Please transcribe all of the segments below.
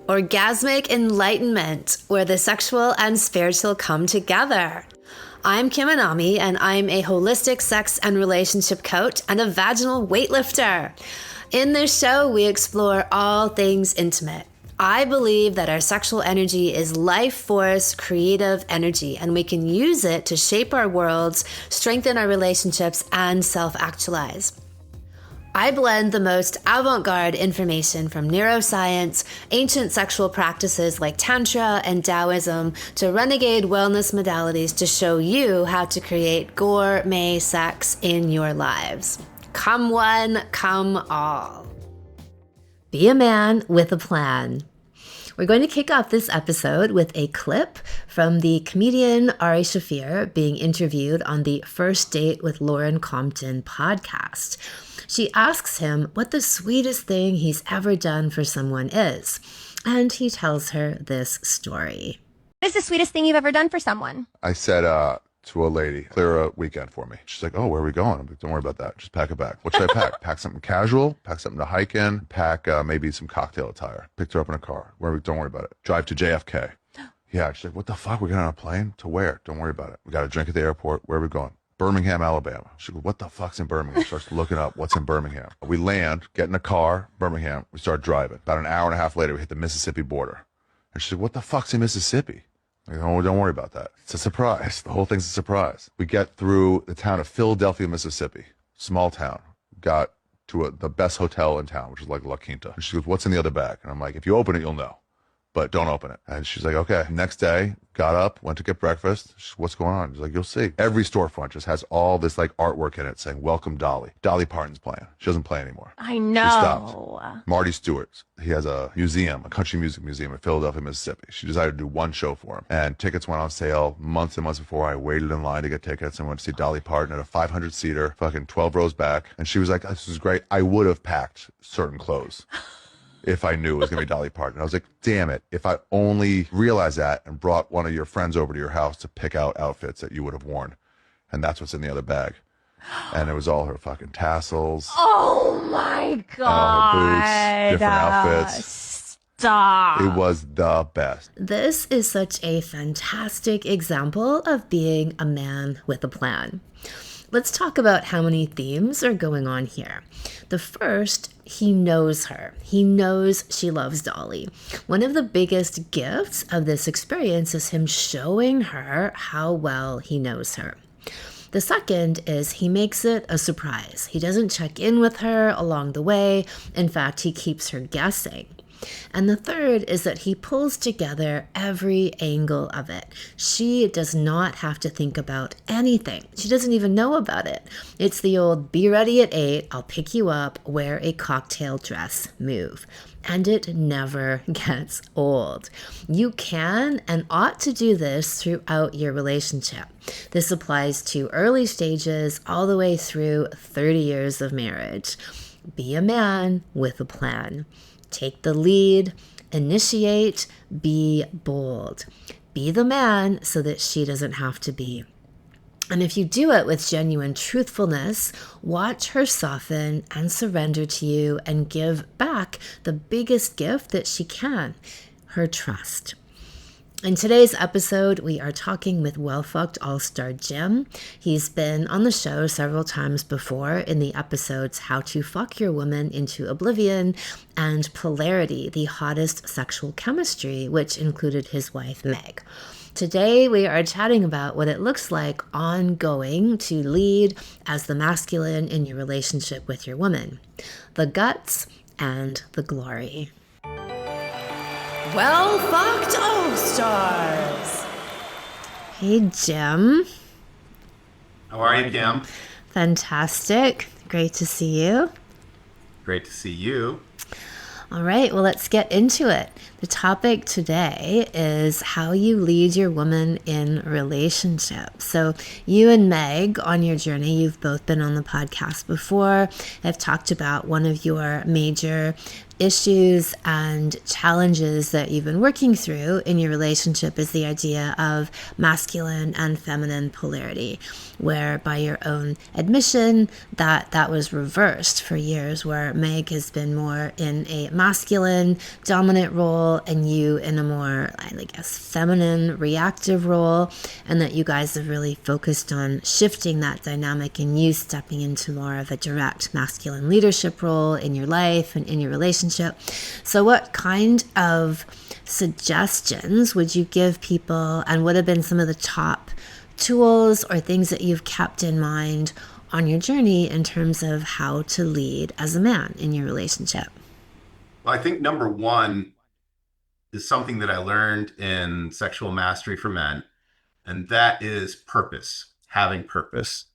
Orgasmic enlightenment, where the sexual and spiritual come together. I'm Kim Anami, and I'm a holistic sex and relationship coach and a vaginal weightlifter. In this show, we explore all things intimate. I believe that our sexual energy is life force, creative energy, and we can use it to shape our worlds, strengthen our relationships, and self-actualize. I blend the most avant-garde information from neuroscience, ancient sexual practices like Tantra and Taoism, to renegade wellness modalities to show you how to create gourmet sex in your lives. Come one, come all. Be a man with a plan. We're going to kick off this episode with a clip from the comedian Ari Shaffir being interviewed on the First Date with Lauren Compton podcast. She asks him what the sweetest thing he's ever done for someone is, and he tells her this story. What is the sweetest thing you've ever done for someone? I said to a lady, clear a weekend for me. She's like, oh, where are we going? I'm like, don't worry about that. Just pack a bag. What should I pack? Pack something casual, pack something to hike in, pack maybe some cocktail attire. Picked her up in a car. Don't worry about it. Drive to JFK. Yeah, she's like, what the fuck? We're going on a plane? To where? Don't worry about it. We got a drink at the airport. Where are we going? Birmingham, Alabama. She goes, what the fuck's in Birmingham? Starts looking up what's in Birmingham. We land, get in a car, Birmingham. We start driving. About an hour and a half later, we hit the Mississippi border. And she's like, what the fuck's in Mississippi? Like, oh, don't worry about that. It's a surprise. The whole thing's a surprise. We get through the town of Philadelphia, Mississippi. Small town. Got to the best hotel in town, which is like La Quinta. And she goes, what's in the other bag? And I'm like, if you open it, you'll know. But don't open it. And she's like, okay. Next day, got up, went to get breakfast. She's, what's going on? She's like, you'll see. Every storefront just has all this like artwork in it saying, welcome Dolly. Dolly Parton's playing. She doesn't play anymore. I know. She stopped. Marty Stewart. He has a museum, a country music museum in Philadelphia, Mississippi. She decided to do one show for him. And tickets went on sale months and months before. I waited in line to get tickets and went to see Dolly Parton at a 500-seater, fucking 12 rows back. And she was like, this is great. I would have packed certain clothes if I knew it was going to be Dolly Parton. I was like, damn it. If I only realized that and brought one of your friends over to your house to pick out outfits that you would have worn. And that's what's in the other bag. And it was all her fucking tassels. Oh my God. And all her boots, different outfits. Stop. It was the best. This is such a fantastic example of being a man with a plan. Let's talk about how many themes are going on here. The first, he knows her. He knows she loves Dolly. One of the biggest gifts of this experience is him showing her how well he knows her. The second is he makes it a surprise. He doesn't check in with her along the way. In fact, he keeps her guessing. And the third is that he pulls together every angle of it. She does not have to think about anything. She doesn't even know about it. It's the old be ready at 8, I'll pick you up, wear a cocktail dress move. And it never gets old. You can and ought to do this throughout your relationship. This applies to early stages all the way through 30 years of marriage. Be a man with a plan. Take the lead, initiate, be bold. Be the man so that she doesn't have to be. And if you do it with genuine truthfulness, watch her soften and surrender to you and give back the biggest gift that she can, her trust. In today's episode, we are talking with well-fucked all-star Jim. He's been on the show several times before in the episodes How to Fuck Your Woman into Oblivion and Polarity, the hottest sexual chemistry, which included his wife, Meg. Today, we are chatting about what it looks like ongoing to lead as the masculine in your relationship with your woman, the guts and the glory. Well-fucked all-stars. Hey, Jim. How are you, Kim? Fantastic. Great to see you. Great to see you. All right, well, let's get into it. The topic today is how you lead your woman in relationships. So you and Meg, on your journey, you've both been on the podcast before. I've talked about one of your major issues and challenges that you've been working through in your relationship is the idea of masculine and feminine polarity, where by your own admission that was reversed for years, where Meg has been more in a masculine dominant role role and you in a more, I guess, feminine, reactive role, and that you guys have really focused on shifting that dynamic and you stepping into more of a direct masculine leadership role in your life and in your relationship. So what kind of suggestions would you give people, and what have been some of the top tools or things that you've kept in mind on your journey in terms of how to lead as a man in your relationship? Well, I think number one is something that I learned in Sexual Mastery for Men, and that is purpose, having purpose.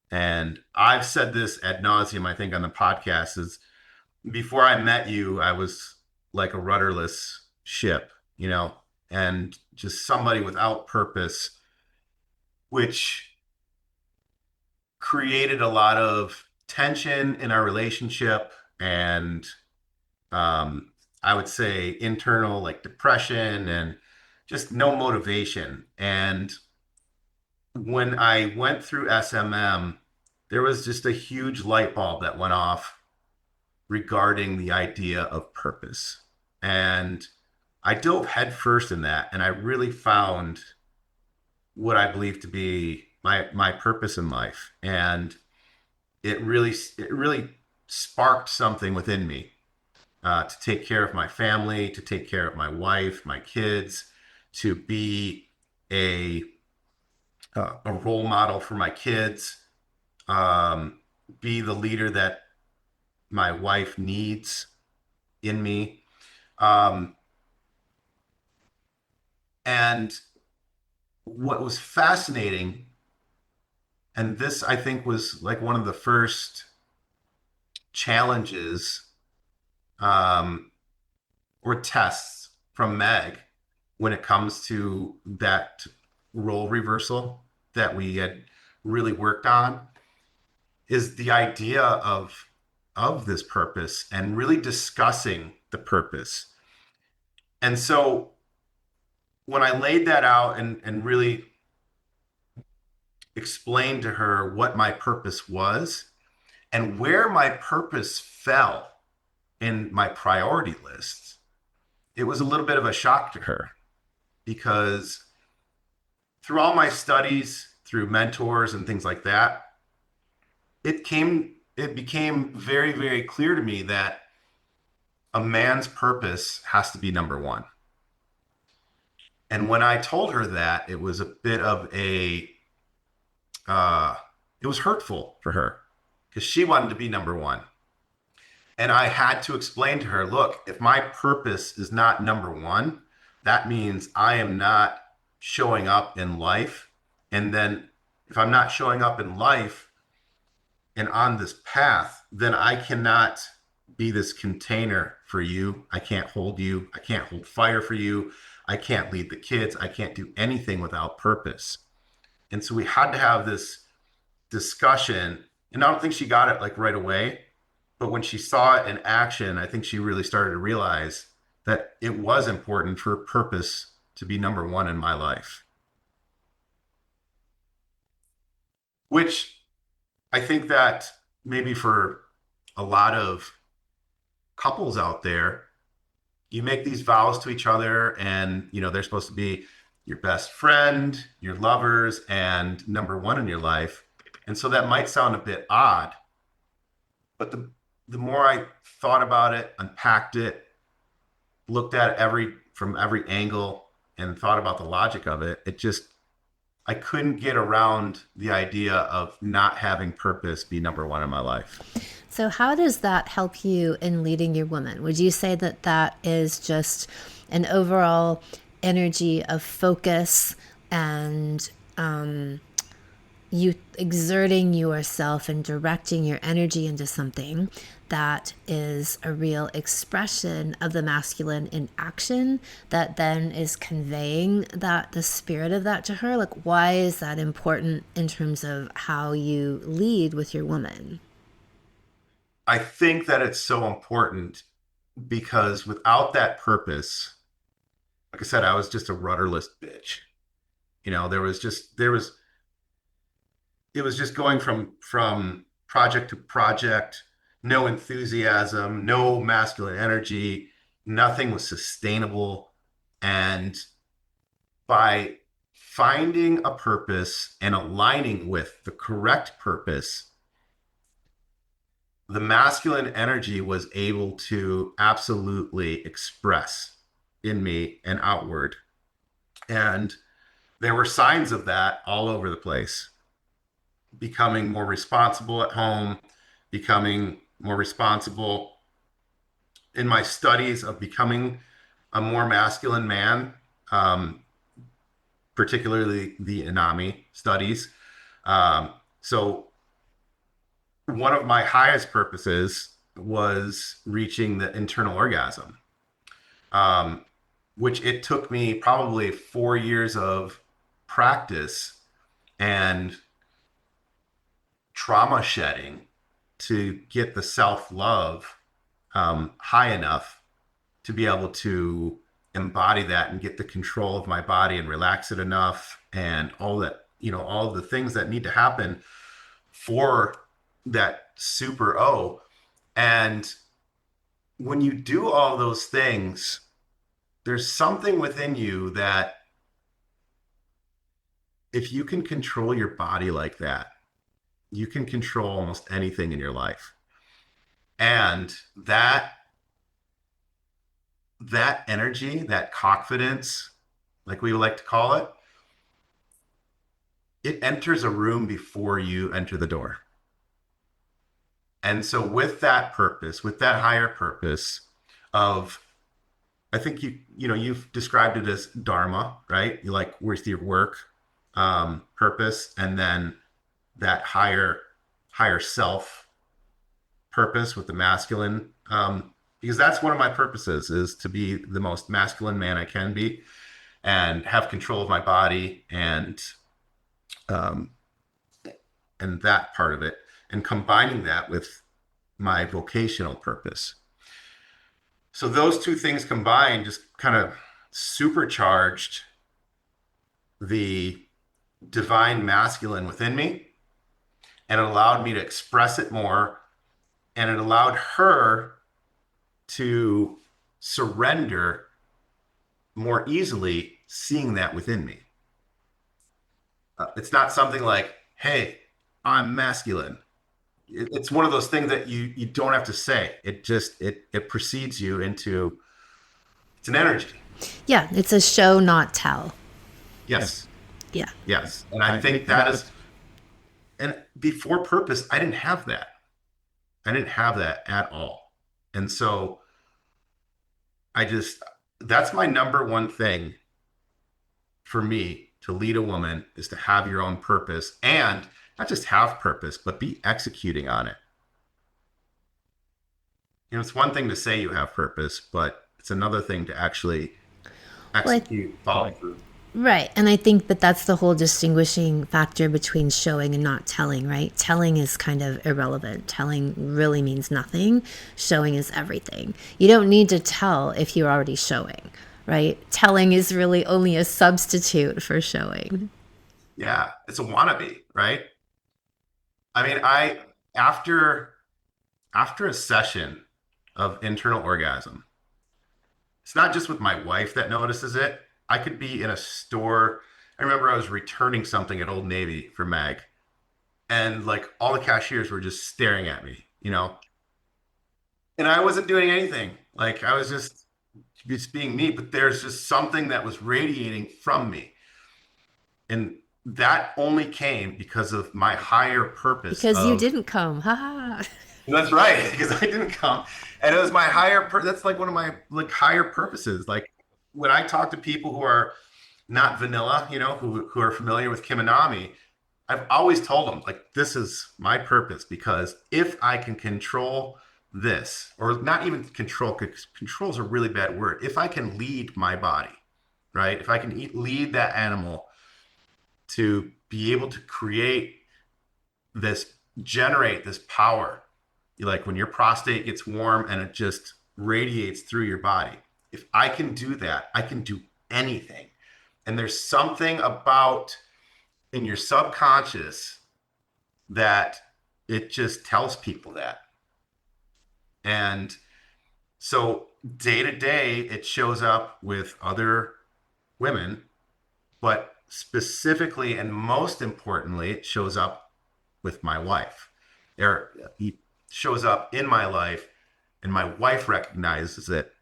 And I've said this ad nauseum, I think, on the podcast, is before I met you, I was like a rudderless ship, and just somebody without purpose, which created a lot of tension in our relationship and I would say internal like depression and just no motivation. And when I went through SMM, there was just a huge light bulb that went off regarding the idea of purpose. And I dove headfirst in that, and I really found what I believe to be my purpose in life. And it really sparked something within me to take care of my family, to take care of my wife, my kids, to be a a role model for my kids, be the leader that my wife needs in me. Um, and what was fascinating, and this I think was like one of the first challenges um, or tests from Meg when it comes to that role reversal that we had really worked on, is the idea of this purpose and really discussing the purpose. And so when I laid that out and really explained to her what my purpose was and where my purpose fell in my priority list, it was a little bit of a shock to her because through all my studies, through mentors and things like that, it became very, very clear to me that a man's purpose has to be number one. And when I told her that, it was a bit of uh, it was hurtful for her because she wanted to be number one. And I had to explain to her, look, if my purpose is not number one, that means I am not showing up in life. And then if I'm not showing up in life and on this path, then I cannot be this container for you. I can't hold you. I can't hold fire for you. I can't lead the kids. I can't do anything without purpose. And so we had to have this discussion. And I don't think she got it like right away. But when she saw it in action, I think she really started to realize that it was important for purpose to be number one in my life. Which I think that maybe for a lot of couples out there, you make these vows to each other and, they're supposed to be your best friend, your lovers, and number one in your life. And so that might sound a bit odd, but the more I thought about it, unpacked it, looked at it from every angle and thought about the logic of it, I couldn't get around the idea of not having purpose be number one in my life. So how does that help you in leading your woman? Would you say that that is just an overall energy of focus and you exerting yourself and directing your energy into something that is a real expression of the masculine in action that then is conveying the spirit of that to her? Like, why is that important in terms of how you lead with your woman? I think that it's so important because without that purpose, like I said, I was just a rudderless bitch. It was just going from project to project, no enthusiasm, no masculine energy, nothing was sustainable. And by finding a purpose and aligning with the correct purpose, the masculine energy was able to absolutely express in me and outward. And there were signs of that all over the place. Becoming more responsible at home, becoming more responsible in my studies of becoming a more masculine man, particularly the Anami studies. So one of my highest purposes was reaching the internal orgasm, which it took me probably 4 years of practice and trauma shedding to get the self-love high enough to be able to embody that and get the control of my body and relax it enough, and all that, all the things that need to happen for that super O. And when you do all those things, there's something within you that if you can control your body like that, you can control almost anything in your life. And that energy, that confidence, like we like to call it, it enters a room before you enter the door. And so with that purpose, with that higher purpose of, I think you've described it as dharma, right? You like with your work, purpose, and then that higher self purpose with the masculine, because that's one of my purposes, is to be the most masculine man I can be and have control of my body, and that part of it, and combining that with my vocational purpose. So those two things combined just kind of supercharged the divine masculine within me, and it allowed me to express it more, and it allowed her to surrender more easily, seeing that within me. It's not something like, hey, I'm masculine. It's one of those things that you don't have to say. It just it precedes you into, it's an energy. Yeah, it's a show, not tell. Yes. Yeah. Yes. And I think that is, and before purpose, I didn't have that. I didn't have that at all. And so that's my number one thing for me to lead a woman, is to have your own purpose, and not just have purpose, but be executing on it. It's one thing to say you have purpose, but it's another thing to actually execute, follow through. Right. And I think that that's the whole distinguishing factor between showing and not telling, right? Telling is kind of irrelevant. Telling really means nothing. Showing is everything. You don't need to tell if you're already showing, right? Telling is really only a substitute for showing. Yeah. It's a wannabe, right? I mean, after a session of internal orgasm, it's not just with my wife that notices it. I could be in a store. I remember I was returning something at Old Navy for Mag, and like all the cashiers were just staring at me, and I wasn't doing anything. Like I was just being me, but there's just something that was radiating from me. And that only came because of my higher purpose. Because you didn't come. Ha ha. That's right, because I didn't come. And it was my that's like one of my higher purposes. Like when I talk to people who are not vanilla, who are familiar with Kim Anami, I've always told them, like, this is my purpose, because if I can control this, or not even control, because control is a really bad word. If I can lead my body, right? If I can lead that animal to be able to generate this power, like when your prostate gets warm and it just radiates through your body. If I can do that, I can do anything. And there's something about in your subconscious that it just tells people that. And so day to day, it shows up with other women, but specifically and most importantly, it shows up with my wife. He shows up in my life, and my wife recognizes it,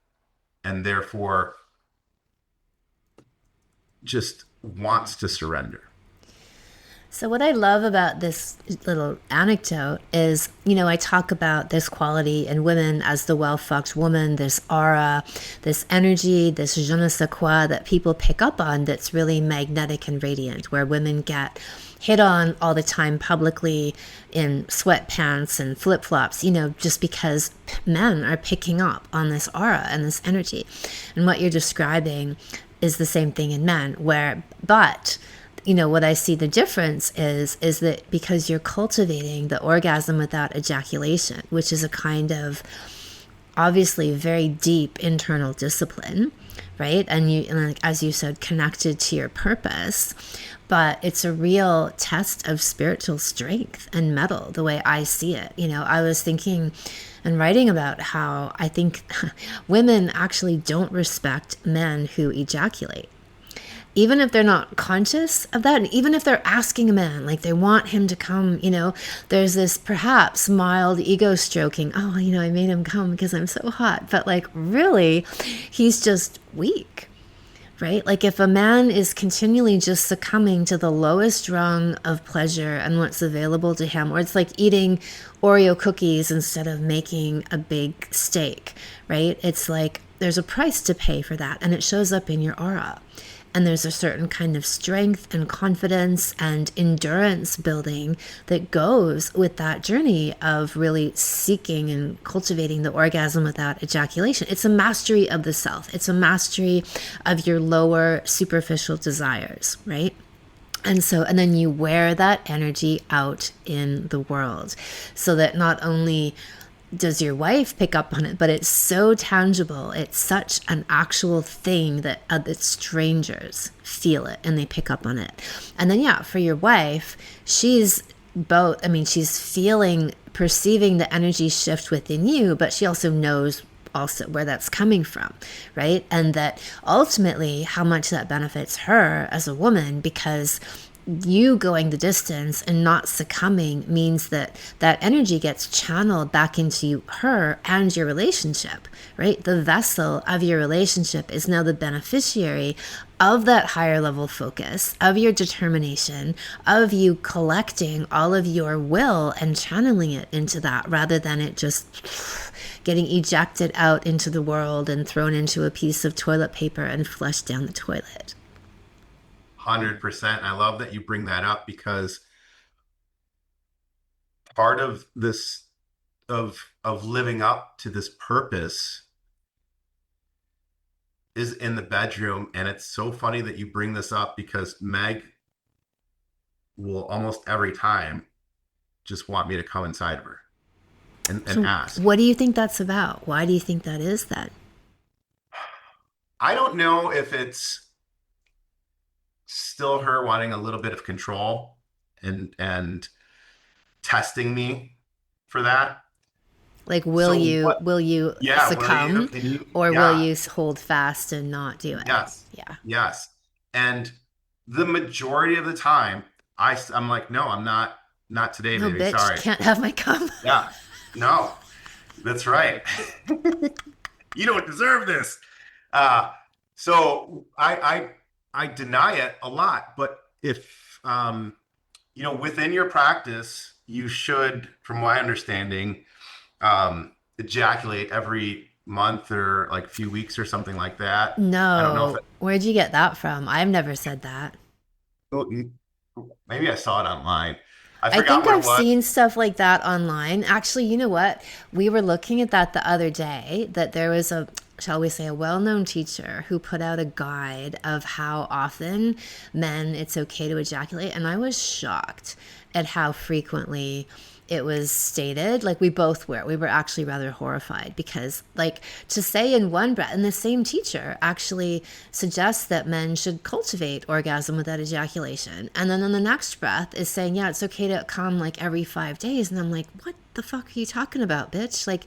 and therefore just wants to surrender. So, what I love about this little anecdote is, I talk about this quality in women as the well fucked woman, this aura, this energy, this je ne sais quoi that people pick up on that's really magnetic and radiant, where women get hit on all the time publicly in sweatpants and flip flops, just because men are picking up on this aura and this energy. And what you're describing is the same thing in men, but what I see the difference is that because you're cultivating the orgasm without ejaculation, which is a kind of obviously very deep internal discipline, right? And like, as you said, connected to your purpose, but it's a real test of spiritual strength and mettle, the way I see it. I was thinking and writing about how I think women actually don't respect men who ejaculate. Even if they're not conscious of that, and even if they're asking a man, like they want him to come, there's this perhaps mild ego stroking. Oh, I made him come because I'm so hot. But like, really, he's just weak, right? Like if a man is continually just succumbing to the lowest rung of pleasure and what's available to him, or it's like eating Oreo cookies instead of making a big steak, right? It's like there's a price to pay for that, and it shows up in your aura. And there's a certain kind of strength and confidence and endurance building that goes with that journey of really seeking and cultivating the orgasm without ejaculation. It's a mastery of the self. It's a mastery of your lower superficial desires, right? And then you wear that energy out in the world so that not only does your wife pick up on it, but it's so tangible. It's such an actual thing that strangers feel it and they pick up on it. And then, for your wife, she's perceiving the energy shift within you, but she also knows also where that's coming from, right? And that ultimately how much that benefits her as a woman, because you going the distance and not succumbing means that energy gets channeled back into her and your relationship, right? The vessel of your relationship is now the beneficiary of that higher level focus, of your determination, of you collecting all of your will and channeling it into that, rather than it just getting ejected out into the world and thrown into a piece of toilet paper and flushed down the toilet. 100%. I love that you bring that up, because part of this of living up to this purpose is in the bedroom. And it's so funny that you bring this up, because Meg will almost every time just want me to come inside of her and ask. What do you think that's about? Why do you think that is then? I don't know if it's still her wanting a little bit of control and testing me for that. Like, will you succumb, or will you hold fast and not do it? Yes. Yeah. Yes. And the majority of the time, I'm like, no, I'm not today, no, baby. Bitch, sorry. Can't have my cum. Yeah. No, that's right. You don't deserve this. So I deny it a lot, but if, within your practice, you should, from my understanding, ejaculate every month or like a few weeks or something like that. No. I don't know where'd you get that from? I've never said that. Maybe I saw it online. I think I've seen stuff like that online. Actually, you know what? We were looking at that the other day, that there was a well-known teacher who put out a guide of how often it's okay to ejaculate. And I was shocked at how frequently it was stated. Like, we both were. We were actually rather horrified, because, like, to say in one breath, and the same teacher actually suggests that men should cultivate orgasm without ejaculation. And then in the next breath is saying, yeah, it's okay to come like every 5 days. And I'm like, what the fuck are you talking about, bitch? Like,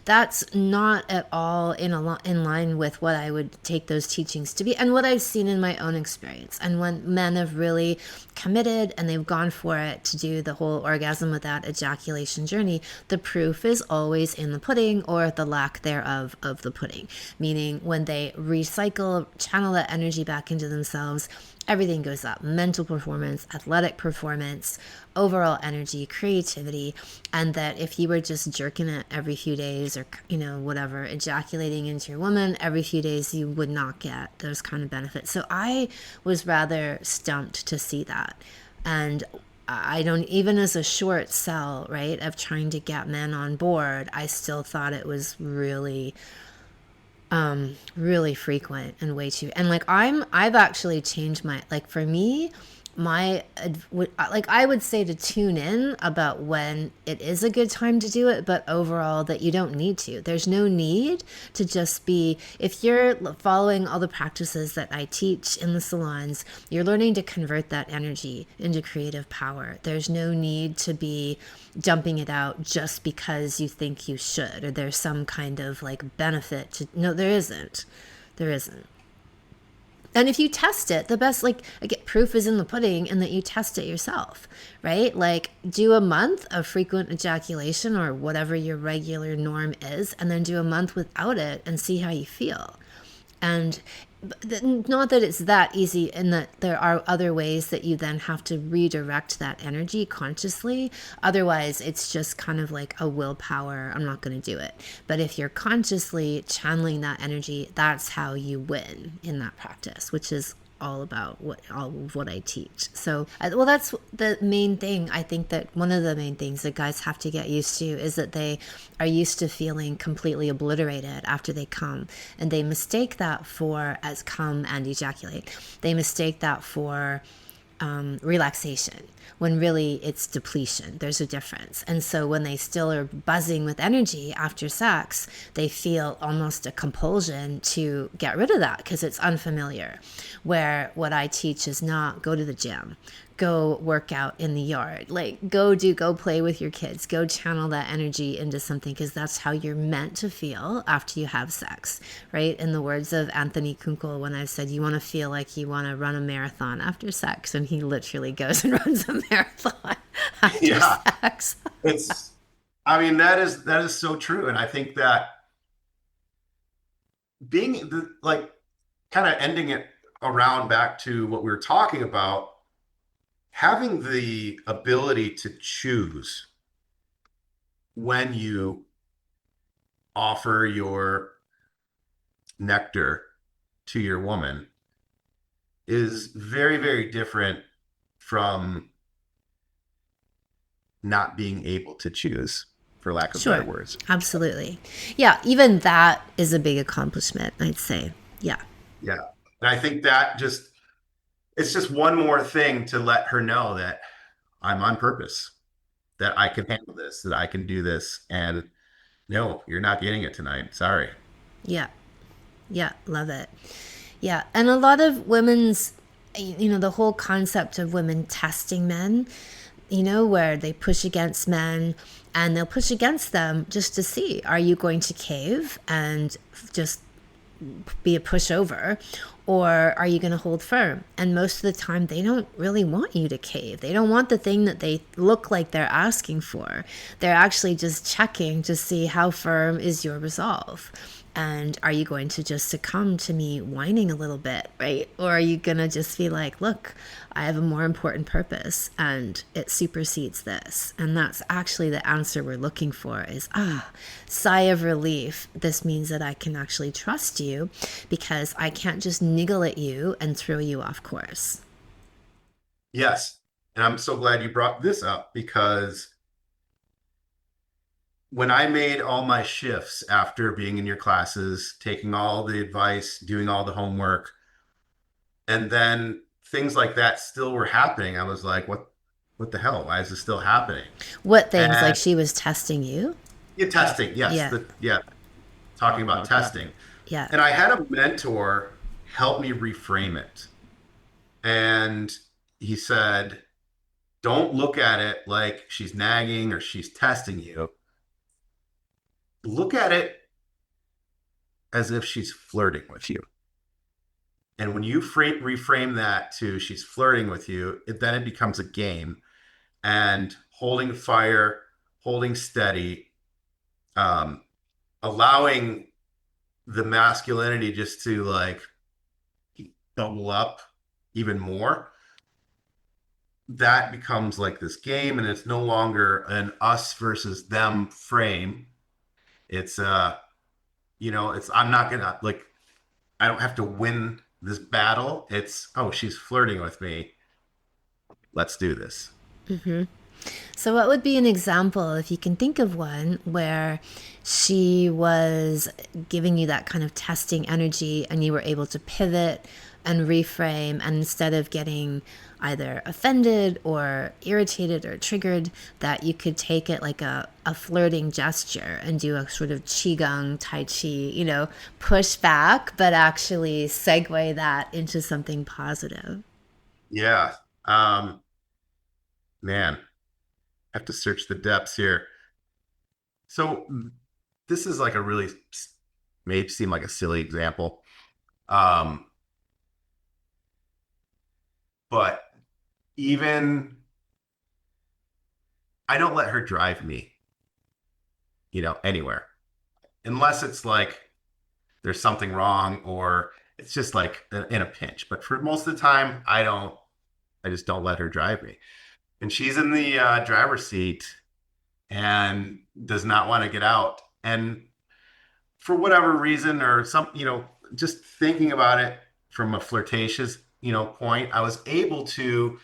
that's not at all in line with what I would take those teachings to be and what I've seen in my own experience. And when men have really committed and they've gone for it to do the whole orgasm without ejaculation journey, the proof is always in the pudding or the lack thereof of the pudding. Meaning when they recycle, channel that energy back into themselves, everything goes up: mental performance, athletic performance, overall energy, creativity. And that if you were just jerking it every few days or, whatever, ejaculating into your woman every few days, you would not get those kind of benefits. So I was rather stumped to see that. And I don't, even as a short sell, right, of trying to get men on board, I still thought it was really really frequent and way too, and like I've actually changed my, like, for me, like I would say to tune in about when it is a good time to do it, but overall that you don't need to. There's no need to just be, if you're following all the practices that I teach in the salons, you're learning to convert that energy into creative power. There's no need to be dumping it out just because you think you should, or there's some kind of like benefit to, no, there isn't. And if you test it, the best, like, again, proof is in the pudding, and that you test it yourself, right? Like, do a month of frequent ejaculation or whatever your regular norm is, and then do a month without it and see how you feel. And not that it's that easy, in that there are other ways that you then have to redirect that energy consciously. Otherwise, it's just kind of like a willpower, I'm not going to do it. But if you're consciously channeling that energy, that's how you win in that practice, which is all about all of what I teach. So, well, that's the main thing. I think that one of the main things that guys have to get used to is that they are used to feeling completely obliterated after they come, and they mistake that for, as come and ejaculate, they mistake that for relaxation, when really it's depletion. There's a difference. And so when they still are buzzing with energy after sex, they feel almost a compulsion to get rid of that because it's unfamiliar. Where what I teach is not go to the gym, go work out in the yard, like go play with your kids, go channel that energy into something, because that's how you're meant to feel after you have sex, right? In the words of Anthony Kunkel, when I said you want to feel like you want to run a marathon after sex, and he literally goes and runs a marathon after Yeah. sex. I mean, that is so true. And I think that like, kind of ending it around back to what we were talking about, having the ability to choose when you offer your nectar to your woman is very, very different from not being able to choose, for lack of better words. Absolutely. Yeah, even that is a big accomplishment, I'd say. Yeah. Yeah. And I think that it's just one more thing to let her know that I'm on purpose, that I can handle this, that I can do this. And no, you're not getting it tonight. Sorry. Yeah. Yeah. Love it. Yeah. And a lot of women's, the whole concept of women testing men, where they push against men, and they'll push against them just to see, are you going to cave and just be a pushover, or are you going to hold firm? And most of the time they don't really want you to cave. They don't want the thing that they look like they're asking for. They're actually just checking to see how firm is your resolve. And are you going to just succumb to me whining a little bit, right? Or are you going to just be like, look, I have a more important purpose and it supersedes this? And that's actually the answer we're looking for is, sigh of relief. This means that I can actually trust you because I can't just niggle at you and throw you off course. Yes. And I'm so glad you brought this up, because when I made all my shifts after being in your classes, taking all the advice, doing all the homework, and then things like that still were happening, I was like, what the hell? Why is this still happening? What things? And like she was testing you? yeah, testing. Yes. Yeah. Talking about testing. Yeah. And I had a mentor help me reframe it. And he said, Don't look at it like she's nagging or she's testing you. Look at it as if she's flirting with you. And when you reframe that to she's flirting with you, then it becomes a game. And holding fire, holding steady, um, allowing the masculinity just to like bubble up even more, that becomes like this game, and it's no longer an us versus them frame. It's it's I'm not gonna like I don't have to win this battle. It's, oh, she's flirting with me. Let's do this. So, what would be an example, if you can think of one, where she was giving you that kind of testing energy and you were able to pivot and reframe, and instead of getting either offended or irritated or triggered, that you could take it like a flirting gesture and do a sort of qigong, tai chi, push back, but actually segue that into something positive? Yeah. Man, I have to search the depths here. So this is like a really may seem like a silly example. Um, but even I don't let her drive me, anywhere unless it's like there's something wrong or it's just like in a pinch. But for most of the time, I just don't let her drive me. And she's in the driver's seat and does not want to get out. And for whatever reason or some, just thinking about it from a flirtatious, point, I was able to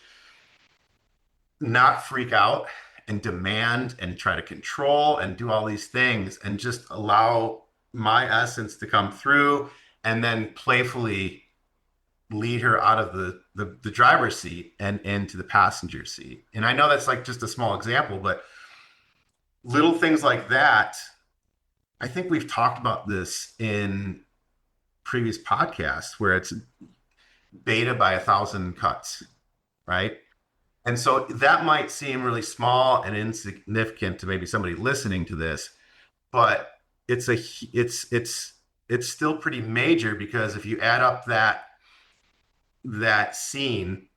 not freak out and demand and try to control and do all these things and just allow my essence to come through and then playfully lead her out of the driver's seat and into the passenger seat. And I know that's like just a small example, but little things like that, I think we've talked about this in previous podcasts where it's beta by 1,000 cuts, right? And so that might seem really small and insignificant to maybe somebody listening to this, but it's still pretty major, because if you add up that scene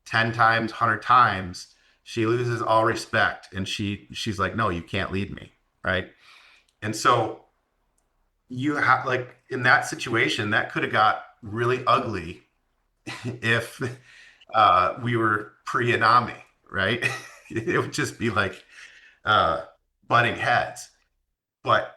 10 times, 100 times, she loses all respect and she's like, no, you can't lead me, right? And so you have, like, in that situation that could have got really ugly if we were pre-anami, right? It would just be like uh, butting heads. But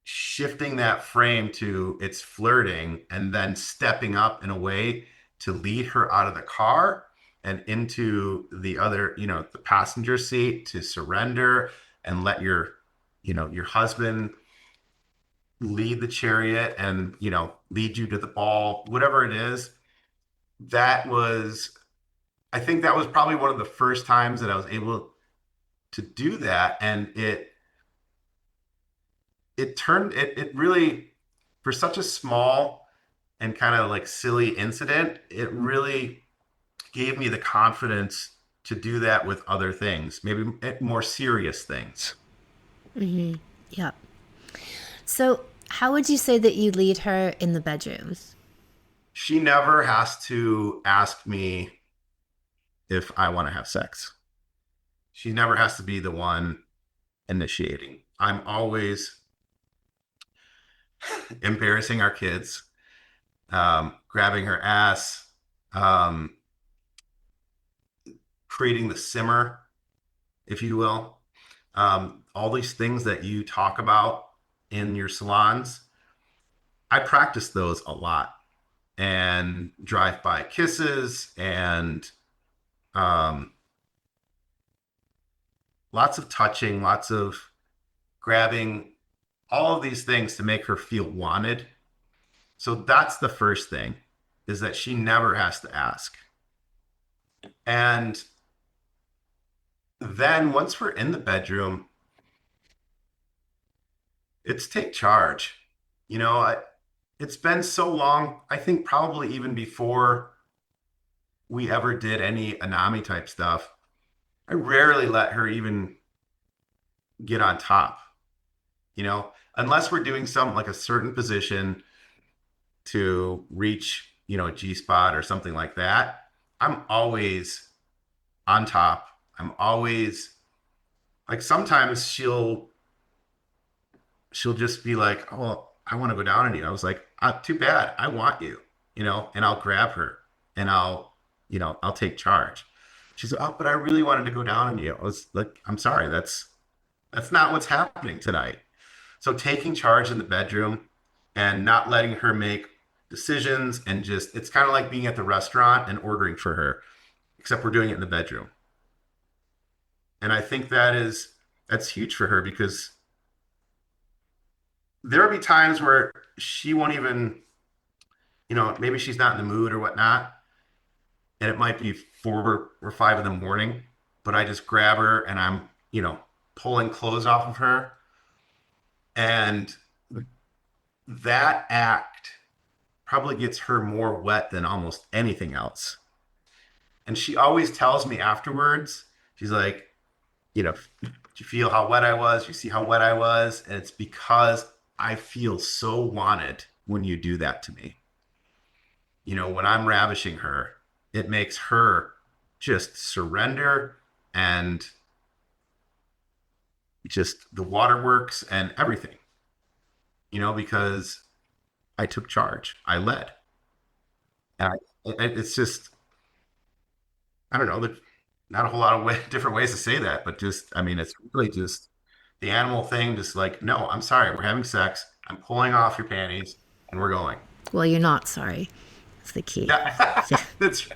shifting that frame to it's flirting and then stepping up in a way to lead her out of the car and into the other, the passenger seat, to surrender and let your husband lead the chariot and, lead you to the ball, whatever it is. That was, I think that was probably one of the first times that I was able to do that. And it really, for such a small and kind of like silly incident, it really gave me the confidence to do that with other things, maybe more serious things. Yeah. So, how would you say that you lead her in the bedrooms? She never has to ask me if I want to have sex. She never has to be the one initiating. I'm always embarrassing our kids, grabbing her ass, um, creating the simmer, if you will. All these things that you talk about in your salons, I practice those a lot, and drive-by kisses and um, lots of touching, lots of grabbing, all of these things to make her feel wanted. So that's the first thing, is that she never has to ask. And then once we're in the bedroom, it's take charge. It's been so long, I think probably even before we ever did any anami type stuff, I rarely let her even get on top, you know, unless we're doing something like a certain position to reach, you know, a G spot or something like that. I'm always on top. I'm always like, sometimes she'll just be like, "Oh, I want to go down on you." I was like, "Too bad. I want you," you know, and I'll grab her and I'll take charge. She's like, "Oh, but I really wanted to go down on you." I was like, "I'm sorry. That's not what's happening tonight." So taking charge in the bedroom and not letting her make decisions, and just, it's kind of like being at the restaurant and ordering for her, except we're doing it in the bedroom. And I think that's huge for her, because there'll be times where she won't even, you know, maybe she's not in the mood or whatnot, and it might be 4 or 5 in the morning, but I just grab her and I'm, you know, pulling clothes off of her. And that act probably gets her more wet than almost anything else. And she always tells me afterwards, she's like, you know, "Do you feel how wet I was? You see how wet I was?" And it's because I feel so wanted when you do that to me. You know, when I'm ravishing her, it makes her just surrender, and just the waterworks and everything, you know, because I took charge, I led. And it's just, I don't know, there's not a whole lot of different ways to say that, but just, I mean, it's really just the animal thing, just like, "No, I'm sorry, we're having sex. I'm pulling off your panties and we're going." Well, you're not sorry. That's the key. Yeah, Yeah. that's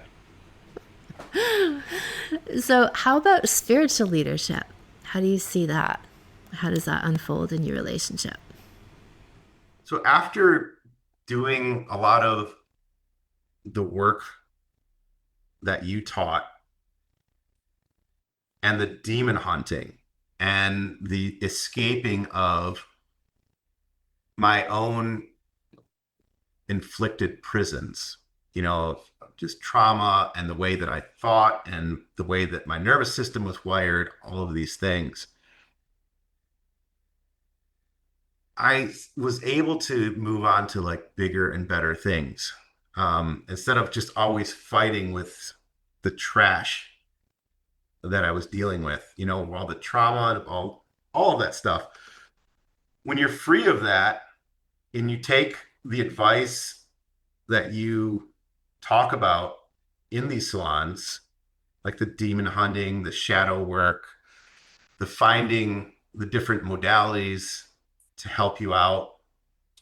So, how about spiritual leadership? How do you see that? How does that unfold in your relationship? so. After doing a lot of the work that you taught, and the demon hunting, and the escaping of my own inflicted prisons, you know, just trauma and the way that I thought and the way that my nervous system was wired, all of these things, I was able to move on to like bigger and better things. Instead of just always fighting with the trash that I was dealing with, you know, all the trauma and all of that stuff. When you're free of that and you take the advice that you talk about in these salons, like the demon hunting, the shadow work, the finding the different modalities to help you out,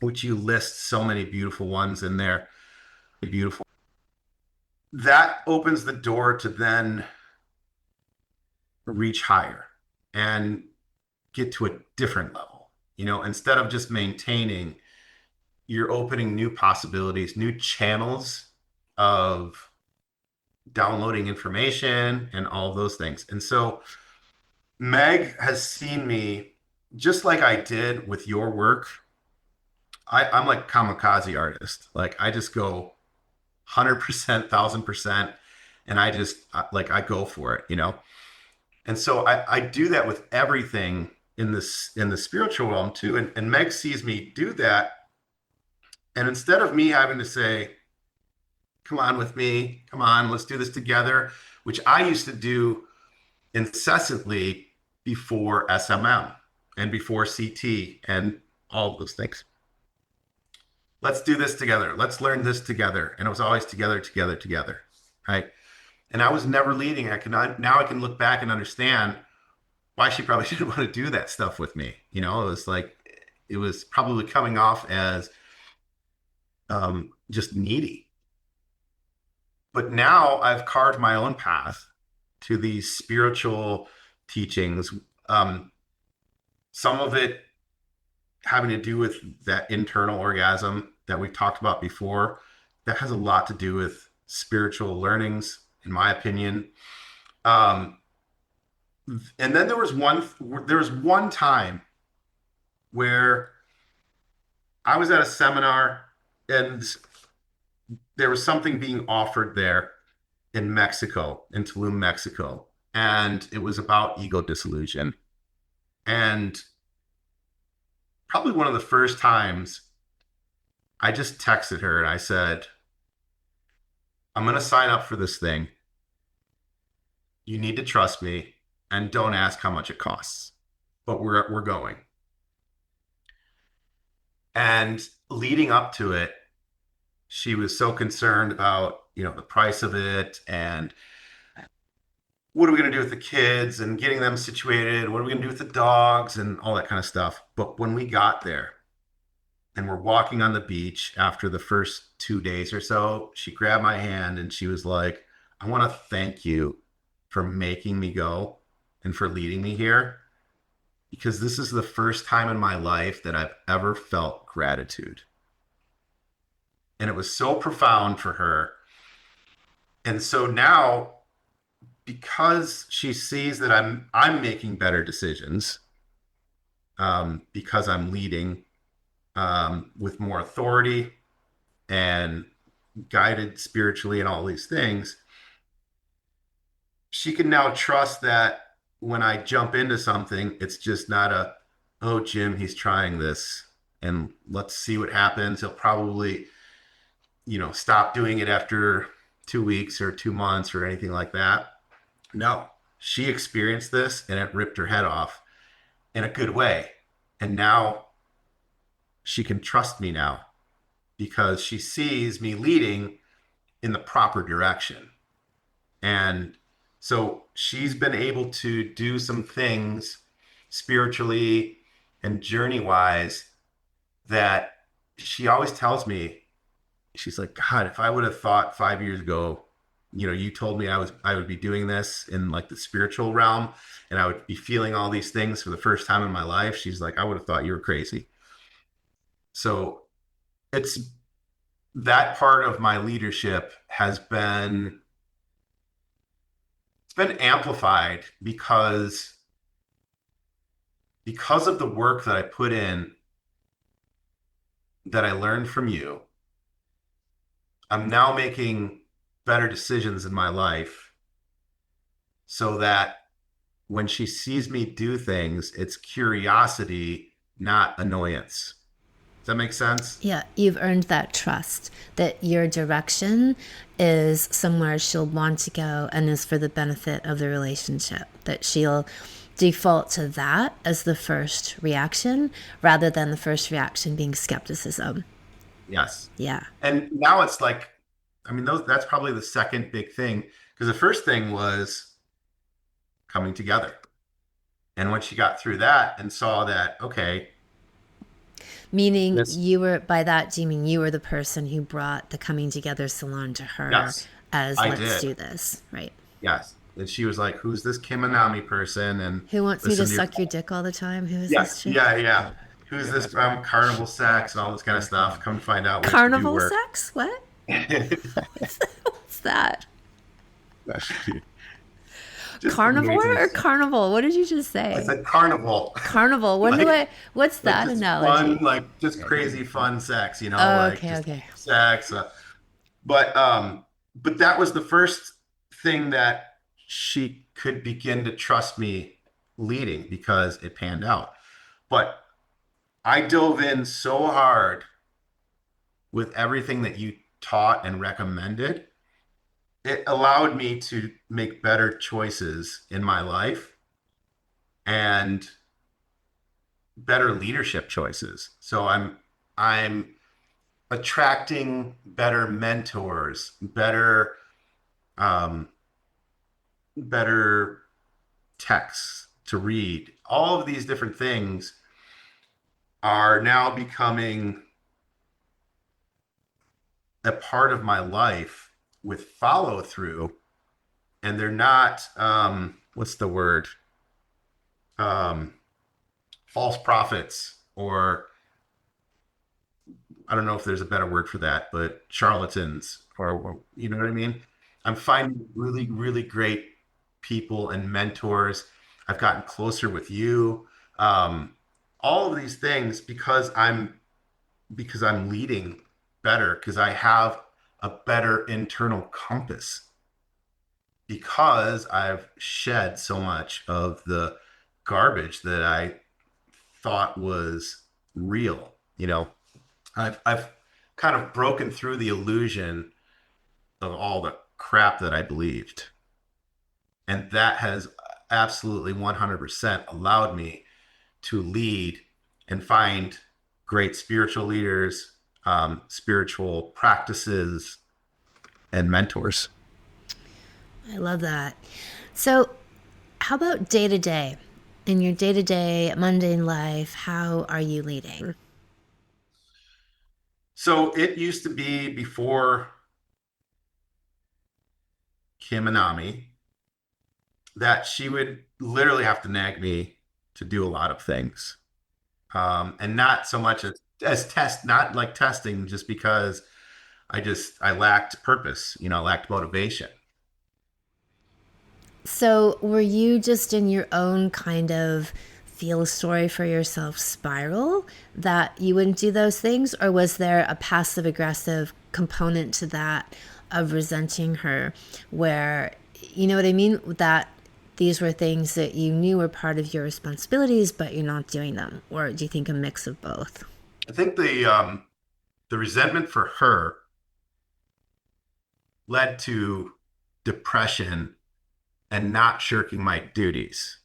which you list so many beautiful ones in there, beautiful. That opens the door to then reach higher and get to a different level. You know, instead of just maintaining, you're opening new possibilities, new channels of downloading information and all of those things. And so Meg has seen me, just like I did with your work. I'm like kamikaze artist. Like, I just go 100%, 1,000%, and I just like, I go for it, you know. And so I do that with everything in the spiritual realm too. And Meg sees me do that, and instead of me having to say, "Come on with me, come on, let's do this together," which I used to do incessantly before SMM and before CT and all of those things. Let's do this together. Let's learn this together. And it was always together, together, together. Right. And I was never leading. Now I can look back and understand why she probably didn't want to do that stuff with me. You know, it was like, it was probably coming off as just needy. But now I've carved my own path to these spiritual teachings. Some of it having to do with that internal orgasm that we've talked about before. That has a lot to do with spiritual learnings, in my opinion. Um, and then there was one time where I was at a seminar, and there was something being offered there, in Mexico, in Tulum, Mexico. And it was about ego dissolution. And probably one of the first times I just texted her and I said, I'm going to sign up for this thing. You need to trust me and don't ask how much it costs, but we're going. And leading up to it, she was so concerned about, the price of it and what are we going to do with the kids and getting them situated? What are we going to do with the dogs and all that kind of stuff? But when we got there and we're walking on the beach after the first 2 days or so, she grabbed my hand and she was like, I want to thank you for making me go and for leading me here because this is the first time in my life that I've ever felt gratitude. And it was so profound for her. And so now, because she sees that I'm making better decisions, because I'm leading with more authority and guided spiritually and all these things, she can now trust that when I jump into something, it's just not oh, Jim, he's trying this and let's see what happens. He'll probably, stop doing it after 2 weeks or 2 months or anything like that. No, she experienced this and it ripped her head off in a good way. And now she can trust me now because she sees me leading in the proper direction. And so she's been able to do some things spiritually and journey wise that she always tells me, she's like, God, if I would have thought 5 years ago, you told me I would be doing this in like the spiritual realm and I would be feeling all these things for the first time in my life. She's like, I would have thought you were crazy. So it's that part of my leadership has been, it's been amplified because of the work that I put in that I learned from you. I'm now making better decisions in my life so that when she sees me do things, it's curiosity, not annoyance. Does that make sense? Yeah, you've earned that trust that your direction is somewhere she'll want to go and is for the benefit of the relationship, that she'll default to that as the first reaction rather than the first reaction being skepticism. Yes. Yeah. And now it's like, that's probably the second big thing because the first thing was coming together. And when she got through that and saw that, okay. Meaning you were, by that, do you mean you were the person who brought the coming together salon to her Yes, as I let's did. do this, right? Yes. And she was like, who's this Kim Anami person? And Who wants me to listen suck your dick all the time? Who is yeah, this chick? yeah. Who's this carnival sex and all this kind of stuff? Come to find out we have to do Carnival work. sex? What? What's that? Just Carnivore amazing or stuff. carnival? What did you just I say? said carnival. Carnival. When do I? What's Like that just analogy? fun, like just crazy fun sex, Oh, like okay, just okay. sex. But that was the first thing that she could begin to trust me leading because it panned out. But I dove in so hard with everything that you taught and recommended. It allowed me to make better choices in my life and better leadership choices. So I'm attracting better mentors, um, better texts to read. All of these different things are now becoming a part of my life with follow through, and they're not what's the word? False prophets, or I don't know if there's a better word for that, but charlatans, or you know what I mean? I'm finding really, really great people and mentors. I've gotten closer with you. All of these things because I'm leading better, because I have a better internal compass. because I've shed so much of the garbage that I thought was real. I've kind of broken through the illusion of all the crap that I believed. And that has absolutely 100% allowed me to lead and find great spiritual leaders, spiritual practices, and mentors. I love that. So, how about day to day? In your day to day, mundane life, how are you leading? So it used to be before Kim and Ami that she would literally have to nag me to do a lot of things. And not so much as test, not like testing, just because I lacked purpose, lacked motivation. So, were you just in your own kind of feel sorry for yourself spiral that you wouldn't do those things? Or was there a passive aggressive component to that of resenting her where, you know what I mean? That these were things that you knew were part of your responsibilities, but you're not doing them? Or do you think a mix of both? I think the resentment for her led to depression and not shirking my duties.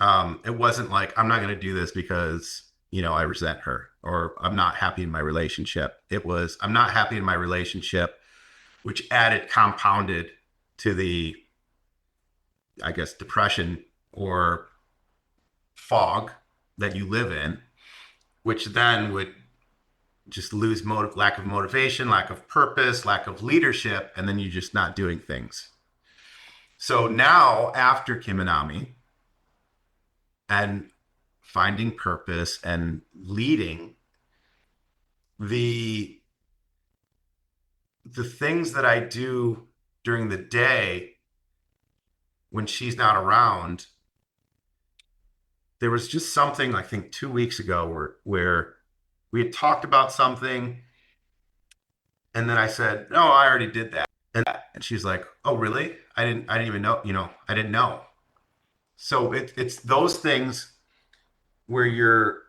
It wasn't like I'm not going to do this because I resent her or I'm not happy in my relationship. It was I'm not happy in my relationship, which added compounded to the, I guess, depression or fog that you live in, which then would just lose lack of motivation, lack of purpose, lack of leadership, and then you're just not doing things. So now after Kim and Ami and finding purpose and leading, the things that I do during the day when she's not around, there was just something I think 2 weeks ago where we had talked about something, and then I said, "No, I already did that." And she's like, "Oh, really? I didn't even know. I didn't know." So it's those things where you're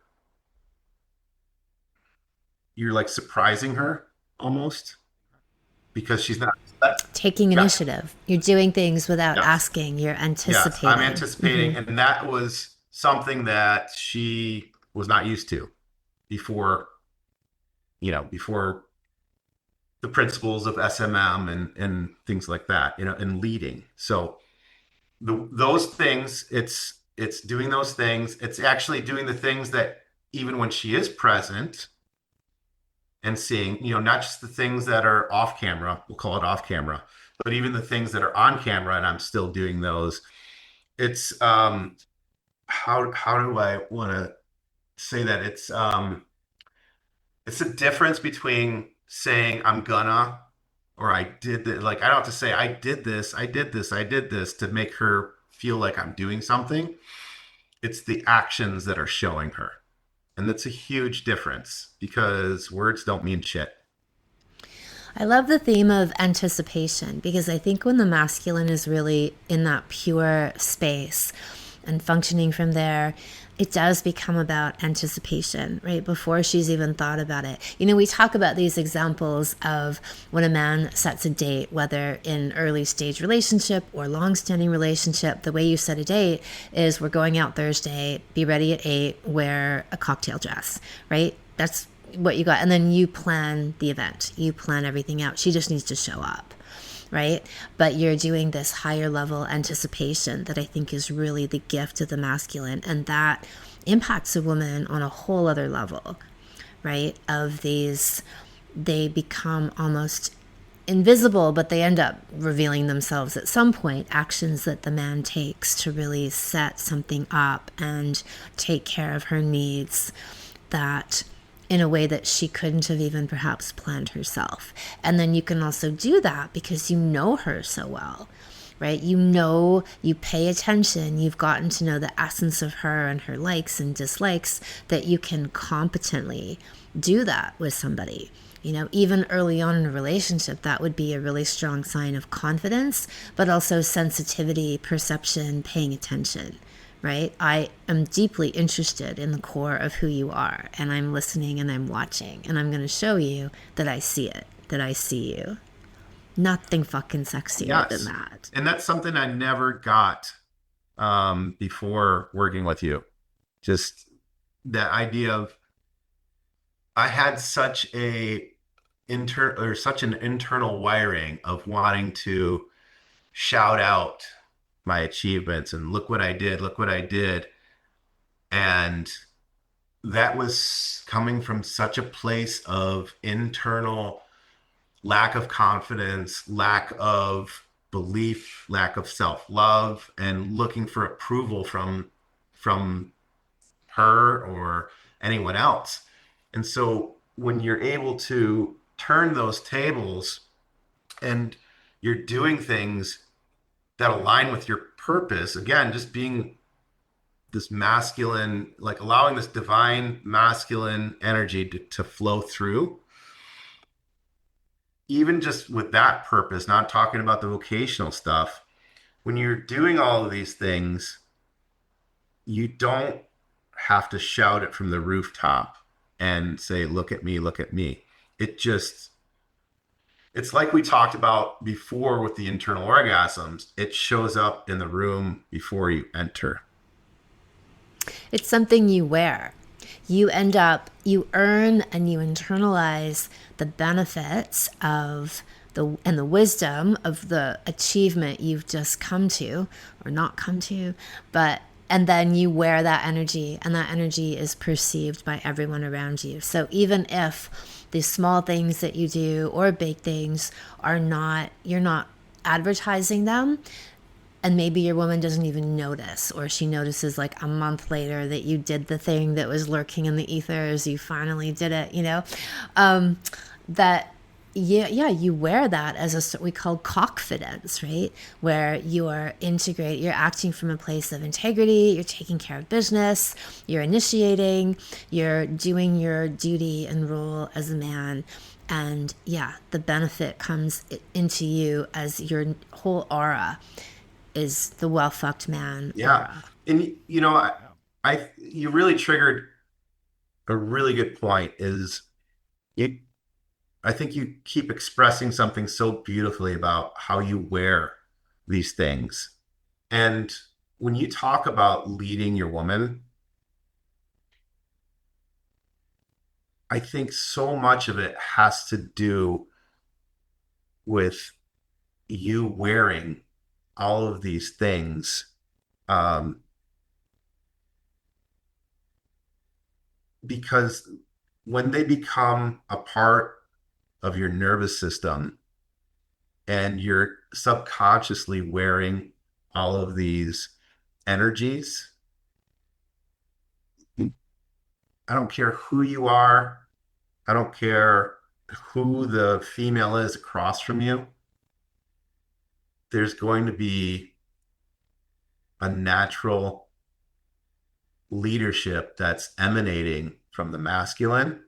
like surprising her almost because she's not. Taking Yeah. initiative. You're doing things without Yes. asking, you're Yes, I'm anticipating. anticipating, and that was something that she was not used to before. Before the principles of SMM and things like that. And leading. So those things, it's doing those things. It's actually doing the things that even when she is present and seeing, not just the things that are off camera, we'll call it off camera, but even the things that are on camera, and I'm still doing those. It's how do I want to say that? It's a difference between saying I'm gonna or I did that. Like I don't have to say I did this, I did this, I did this to make her feel like I'm doing something. It's the actions that are showing her. And that's a huge difference because words don't mean shit. I love the theme of anticipation because I think when the masculine is really in that pure space and functioning from there, it does become about anticipation, right? Before she's even thought about it. We talk about these examples of when a man sets a date, whether in early stage relationship or long-standing relationship, the way you set a date is we're going out Thursday, be ready at 8, wear a cocktail dress, right? That's what you got. And then you plan the event. You plan everything out. She just needs to show up, right? But you're doing this higher level anticipation that I think is really the gift of the masculine. And that impacts a woman on a whole other level, right? Of these, they become almost invisible, but they end up revealing themselves at some point, actions that the man takes to really set something up and take care of her needs that in a way that she couldn't have even perhaps planned herself. And then you can also do that because you know her so well, right? You pay attention, you've gotten to know the essence of her and her likes and dislikes that you can competently do that with somebody, Even early on in a relationship, that would be a really strong sign of confidence, but also sensitivity, perception, paying attention, right? I am deeply interested in the core of who you are, and I'm listening and I'm watching, and I'm going to show you that I see it, that I see you. Nothing fucking sexier than Yes. that. And that's something I never got before working with you. Just the idea of I had such such an internal wiring of wanting to shout out my achievements and look what I did. And that was coming from such a place of internal lack of confidence, lack of belief, lack of self-love, and looking for approval from her or anyone else. And so when you're able to turn those tables and you're doing things that align with your purpose, again, just being this masculine, like allowing this divine masculine energy to flow through, even just with that purpose, not talking about the vocational stuff, when you're doing all of these things, you don't have to shout it from the rooftop and say, look at me, look at me. It's like we talked about before with the internal orgasms. It shows up in the room before you enter. It's something you wear. You earn and you internalize the benefits of the wisdom of the achievement you've just come to or not come to, and then you wear that energy, and that energy is perceived by everyone around you. So even if the small things that you do or big things you're not advertising them, and maybe your woman doesn't even notice, or she notices like a month later that you did the thing that was lurking in the ethers, you finally did it, you wear that as we call cockfidence, right? Where you're acting from a place of integrity, you're taking care of business, you're initiating, you're doing your duty and role as a man. And the benefit comes into you as your whole aura is the well-fucked man aura. And you really triggered a really good point. I think you keep expressing something so beautifully about how you wear these things. And when you talk about leading your woman, I think so much of it has to do with you wearing all of these things. Because when they become a part of your nervous system and you're subconsciously wearing all of these energies, I don't care who you are, I don't care who the female is across from you, there's going to be a natural leadership that's emanating from the masculine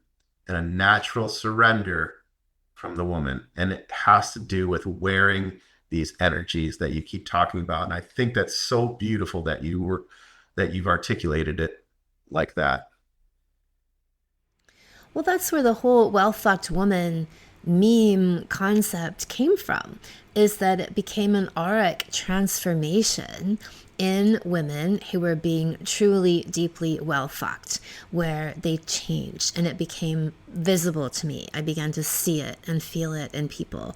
and a natural surrender from the woman. And it has to do with wearing these energies that you keep talking about. And I think that's so beautiful that you've articulated it like that. Well, that's where the whole well-fucked woman meme concept came from, is that it became an auric transformation in women who were being truly, deeply well-fucked, where they changed and it became visible to me. I began to see it and feel it in people.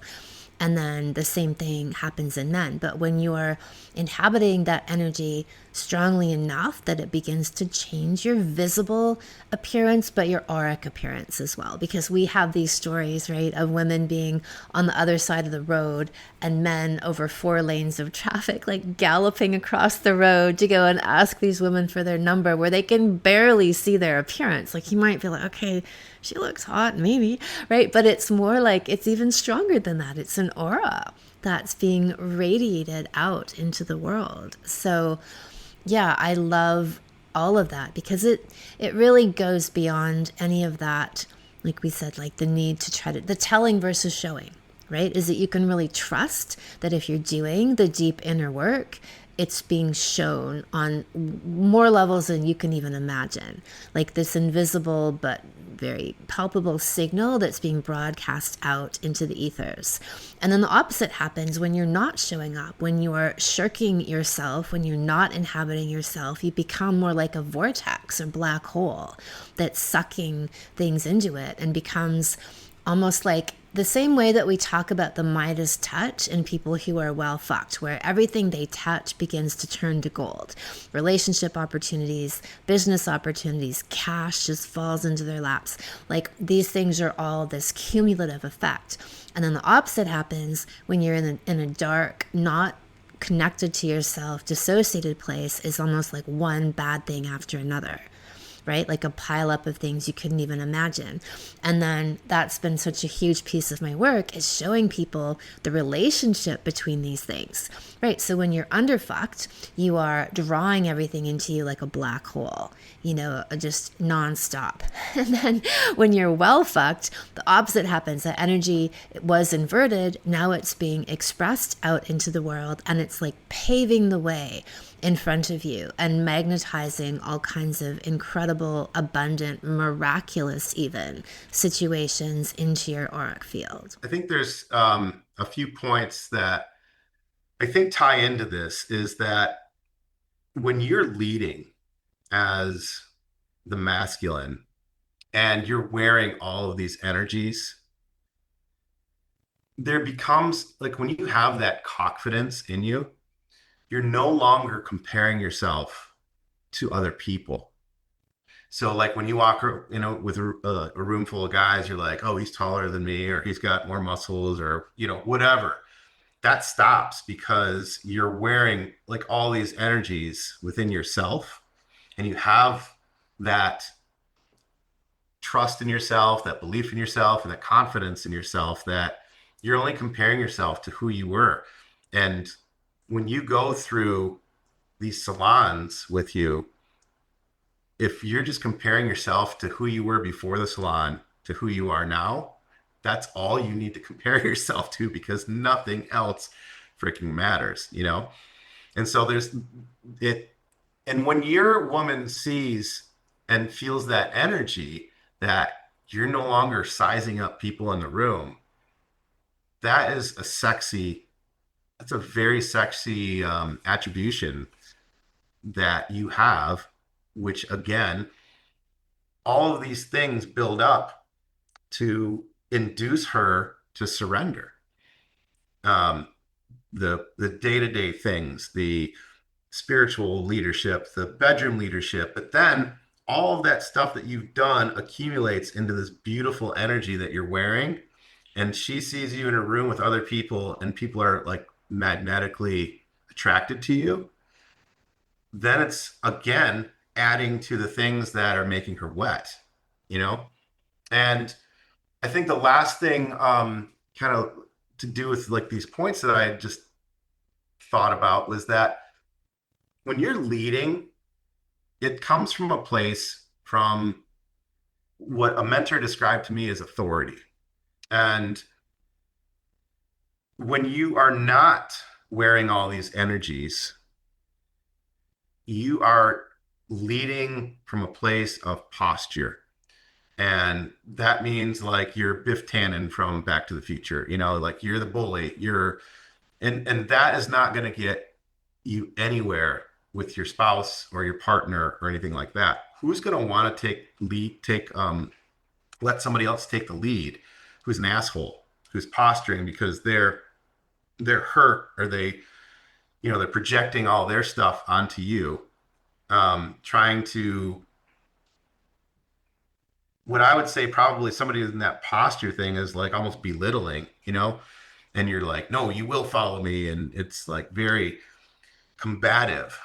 And then the same thing happens in men. But when you're inhabiting that energy strongly enough that it begins to change your visible appearance, but your auric appearance as well. Because we have these stories, right, of women being on the other side of the road and men over 4 lanes of traffic, like galloping across the road to go and ask these women for their number, where they can barely see their appearance. Like, you might be like, okay, she looks hot, maybe, right? But it's more like, it's even stronger than that. It's an aura that's being radiated out into the world. So yeah, I love all of that, because it really goes beyond any of that like we said, like the need to try to, the telling versus showing, right? Is that you can really trust that if you're doing the deep inner work, it's being shown on more levels than you can even imagine. Like this invisible but very palpable signal that's being broadcast out into the ethers. And then the opposite happens when you're not showing up, when you're shirking yourself, when you're not inhabiting yourself. You become more like a vortex or black hole that's sucking things into it and becomes almost like the same way that we talk about the Midas touch in people who are well fucked, where everything they touch begins to turn to gold. Relationship opportunities, business opportunities, cash just falls into their laps. Like these things are all this cumulative effect. And then the opposite happens when you're in a dark, not connected to yourself, dissociated place, is almost like one bad thing after another, right? Like a pileup of things you couldn't even imagine. And then that's been such a huge piece of my work, is showing people the relationship between these things, right? So when you're underfucked, you are drawing everything into you like a black hole, you know, just nonstop. And then when you're well fucked, the opposite happens. That energy was inverted. Now it's being expressed out into the world, and it's like paving the way in front of you and magnetizing all kinds of incredible, abundant, miraculous even situations into your auric field. I think there's a few points that I think tie into this. Is that when you're leading as the masculine and you're wearing all of these energies, there becomes like, when you have that confidence in you, you're no longer comparing yourself to other people. So like when you walk, you know, with a room full of guys, you're like, oh, he's taller than me, or he's got more muscles, or, you know, whatever. That stops because you're wearing like all these energies within yourself, and you have that trust in yourself, that belief in yourself, and that confidence in yourself, that you're only comparing yourself to who you were. And when you go through these salons with you, if you're just comparing yourself to who you were before the salon to who you are now, that's all you need to compare yourself to, because nothing else freaking matters, you know? And so there's it. And when your woman sees and feels that energy, that you're no longer sizing up people in the room, that is a sexy, that's a very sexy attribution that you have, which again, all of these things build up to induce her to surrender. The day-to-day things, the spiritual leadership, the bedroom leadership, but then all of that stuff that you've done accumulates into this beautiful energy that you're wearing. And she sees you in a room with other people, and people are like magnetically attracted to you. Then it's again adding to the things that are making her wet, you know? And I think the last thing, kind of to do with like these points that I just thought about, was that when you're leading, it comes from a place from what a mentor described to me as authority. And when you are not wearing all these energies, you are leading from a place of posture. And that means like you're Biff Tannen from Back to the Future, you know, like you're the bully, and that is not going to get you anywhere with your spouse or your partner or anything like that. Who's going to want to let somebody else take the lead? Who's an asshole, who's posturing because they're hurt, or they're projecting all their stuff onto you, trying to, what I would say probably somebody in that posture thing is like almost belittling, you know, and you're like, no, you will follow me. And it's like very combative.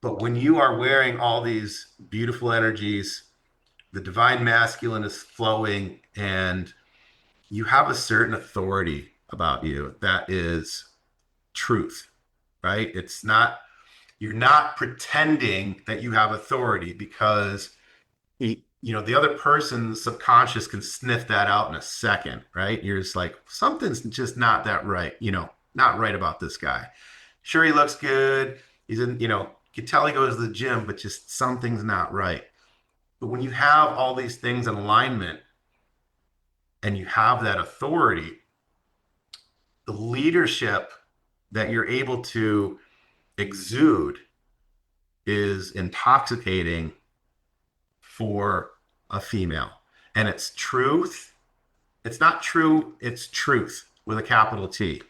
But when you are wearing all these beautiful energies, the divine masculine is flowing, and you have a certain authority about you that is truth, right? It's not, you're not pretending that you have authority, because the other person's subconscious can sniff that out in a second, right? You're just like, something's just not that right, not right about this guy. Sure, he looks good. He's in, you can tell he goes to the gym, but just something's not right. But when you have all these things in alignment and you have that authority, the leadership that you're able to exude is intoxicating for a female. And it's truth. It's not true, it's truth with a capital T.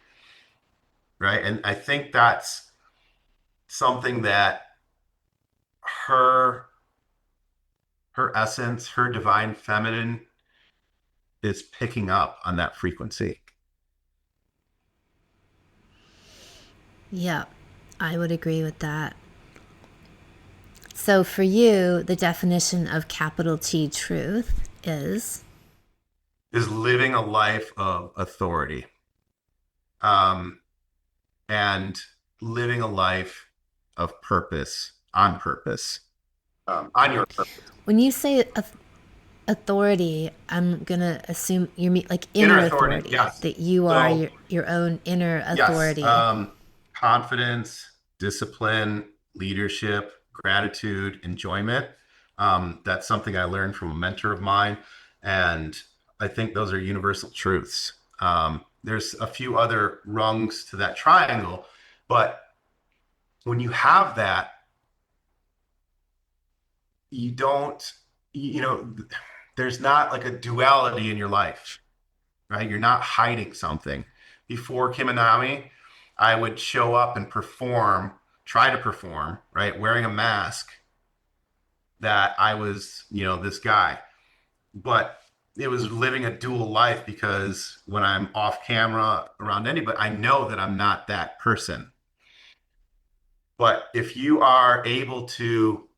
Right. And I think that's something that her her essence, her divine feminine is picking up on that frequency. Yeah, I would agree with that. So for you, the definition of capital T truth Is living a life of authority, um, and living a life of purpose, on your purpose. when you say authority, I'm gonna assume you mean like inner authority, Yes. that you are So your own inner yes, authority. confidence, discipline, leadership, gratitude, enjoyment. That's something I learned from a mentor of mine, and I think those are universal truths. There's a few other rungs to that triangle, but when you have that, you don't, you know, there's not like a duality in your life, right? You're not hiding something. Before Kiminami, I would show up and perform, try to perform, right? Wearing a mask that I was, this guy. But it was living a dual life because when I'm off camera around anybody, I know that I'm not that person. But if you are able to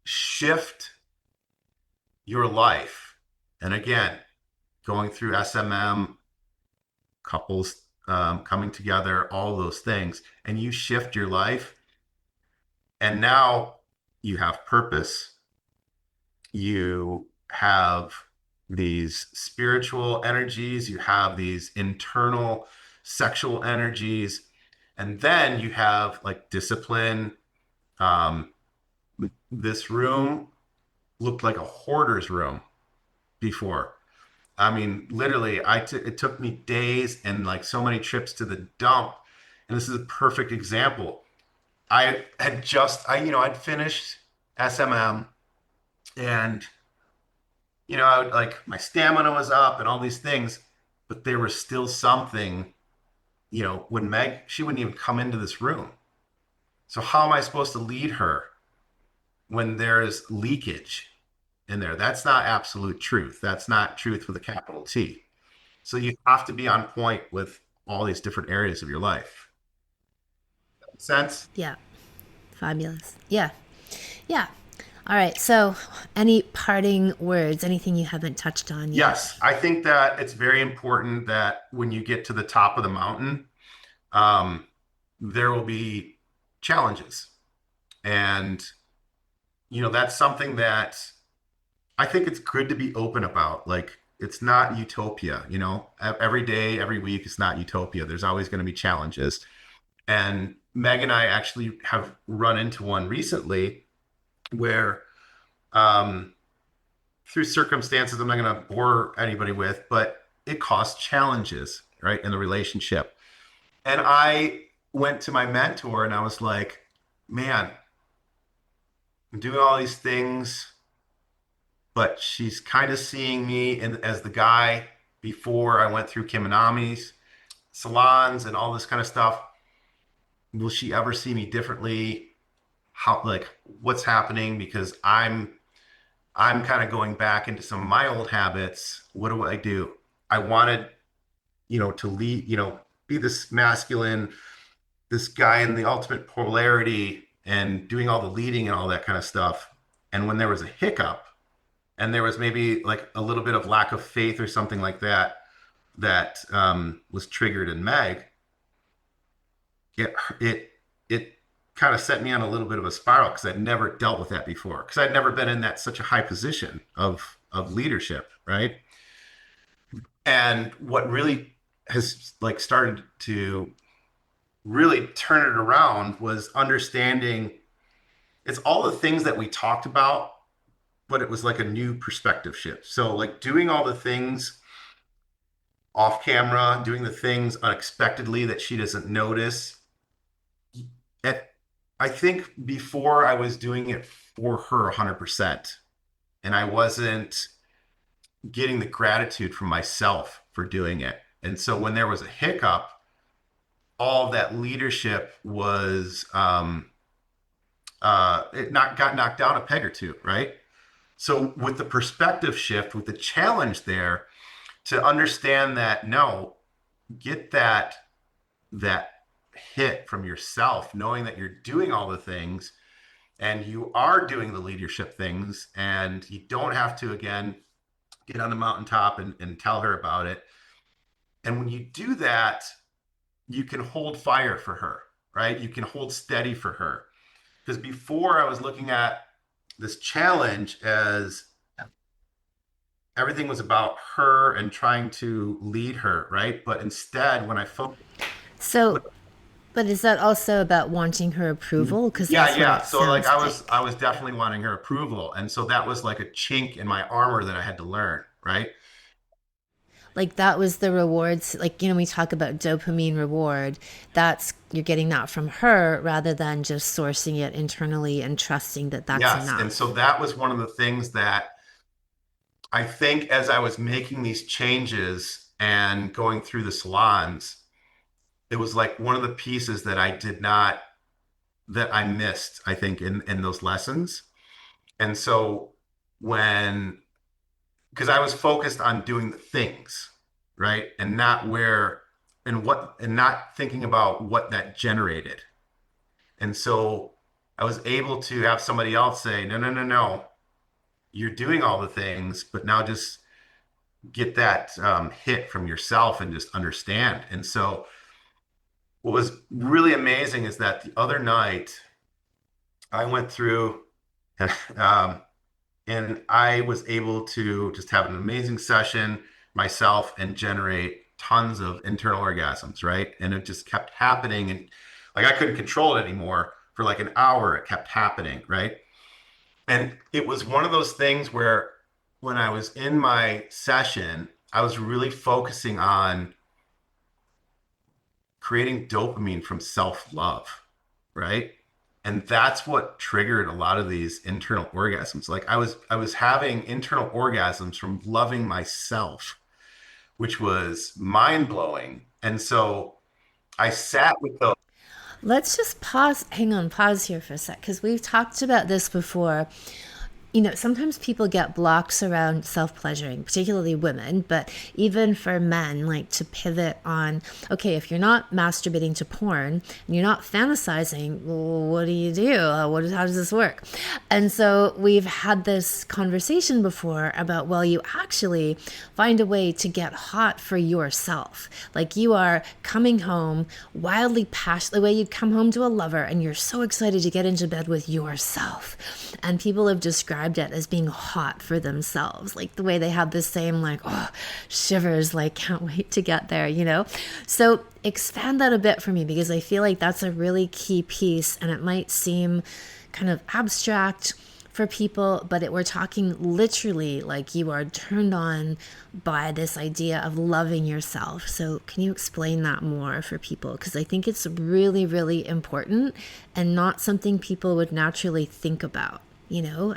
shift your life, and again, going through SMM, couples coming together, all those things, and you shift your life, and now you have purpose, you have these spiritual energies, you have these internal sexual energies, and then you have like discipline. Um, this room looked like a hoarder's room before. I mean, literally, it took me days and like so many trips to the dump. And this is a perfect example. I'd finished SMM, and, I would like my stamina was up and all these things, but there was still something, when she wouldn't even come into this room. So how am I supposed to lead her when there's leakage in there? That's not absolute truth. That's not truth with a capital T. So you have to be on point with all these different areas of your life. Make sense? Yeah, fabulous. Yeah, yeah. All right. So, any parting words? Anything you haven't touched on yet? Yes, I think that it's very important that when you get to the top of the mountain, um, there will be challenges. And, that's something that I think it's good to be open about. Like, it's not utopia, every day, every week, it's not utopia. There's always going to be challenges. And Meg and I actually have run into one recently where, through circumstances I'm not going to bore anybody with, but it caused challenges, right, in the relationship. And I went to my mentor and I was like, man, I'm doing all these things, but she's kind of seeing me as the guy before I went through Kiminami's salons and all this kind of stuff. Will she ever see me differently? How, like, what's happening? Because I'm kind of going back into some of my old habits. What do I do? I wanted, to lead, be this masculine, this guy in the ultimate polarity and doing all the leading and all that kind of stuff. And when there was a hiccup and there was maybe like a little bit of lack of faith or something like that, was triggered in Meg, it kind of set me on a little bit of a spiral because I'd never dealt with that before. Because I'd never been in that such a high position of leadership, right? And what really has like started to really turn it around was understanding it's all the things that we talked about, but it was like a new perspective shift. So like doing all the things off camera, doing the things unexpectedly that she doesn't notice. At, I think before I was doing it for her 100%, and I wasn't getting the gratitude from myself for doing it. And so when there was a hiccup, all that leadership was it got knocked down a peg or two, right? So with the perspective shift, with the challenge there, to understand that no, get that hit from yourself, knowing that you're doing all the things and you are doing the leadership things, and you don't have to again get on the mountaintop and tell her about it. And when you do that, you can hold fire for her, right? You can hold steady for her. Because before I was looking at this challenge as everything was about her and trying to lead her, right? But instead, when I focused, So, but is that also about wanting her approval? Because yeah, that's what yeah. it So like sounds I like. was definitely wanting her approval, and so that was like a chink in my armor that I had to learn, right? Like that was the rewards. Like, we talk about dopamine reward. That's, you're getting that from her rather than just sourcing it internally and trusting that that's Yes, and so enough. that was one of the things that I think as I was making these changes and going through the salons, it was like one of the pieces that I did not that I missed, I think, in those lessons. And so when because I was focused on doing the things, right? And not where and what and not thinking about what that generated. And so I was able to have somebody else say, no, no, no, no, you're doing all the things, but now just get that hit from yourself and just understand. And so what was really amazing is that the other night I went through um, and I was able to just have an amazing session myself and generate tons of internal orgasms, right? And it just kept happening. And like I couldn't control it anymore for like an hour, it kept happening, right? And it was one of those things where when I was in my session, I was really focusing on creating dopamine from self-love, right? And that's what triggered a lot of these internal orgasms. Like I was having internal orgasms from loving myself, which was mind-blowing. And so I sat with those. Let's just pause, hang on, pause here for a sec, because we've talked about this before. Sometimes people get blocks around self pleasuring, particularly women, but even for men, like to pivot on, okay, if you're not masturbating to porn and you're not fantasizing, well, what do you do? How does this work? And so we've had this conversation before about, well, you actually find a way to get hot for yourself. Like you are coming home wildly passionate, the way you come home to a lover and you're so excited to get into bed with yourself. And people have described it as being hot for themselves, like the way they have the same like, oh, shivers, like can't wait to get there. So expand that a bit for me, because I feel like that's a really key piece, and it might seem kind of abstract for people, but we're talking literally like you are turned on by this idea of loving yourself. So can you explain that more for people? Because I think it's really, really important and not something people would naturally think about,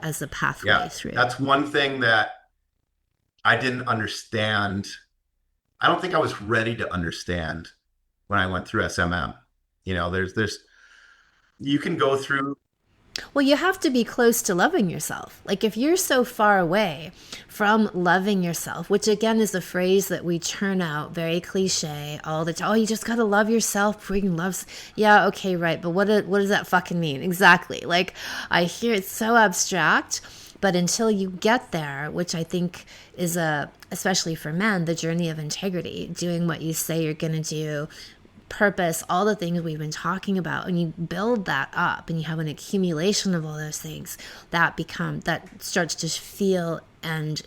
as a pathway Yeah, through. that's one thing that I didn't understand. I don't think I was ready to understand when I went through SMM. There's you can go through. Well, you have to be close to loving yourself. Like if you're so far away from loving yourself, which again is a phrase that we churn out, very cliche all the time. Oh, you just gotta love yourself before you can love. Yeah, okay, right. But what does that fucking mean exactly? Like I hear it's so abstract, but until you get there, which I think is especially for men, the journey of integrity, doing what you say you're gonna do, purpose, all the things we've been talking about, and you build that up and you have an accumulation of all those things that starts to feel and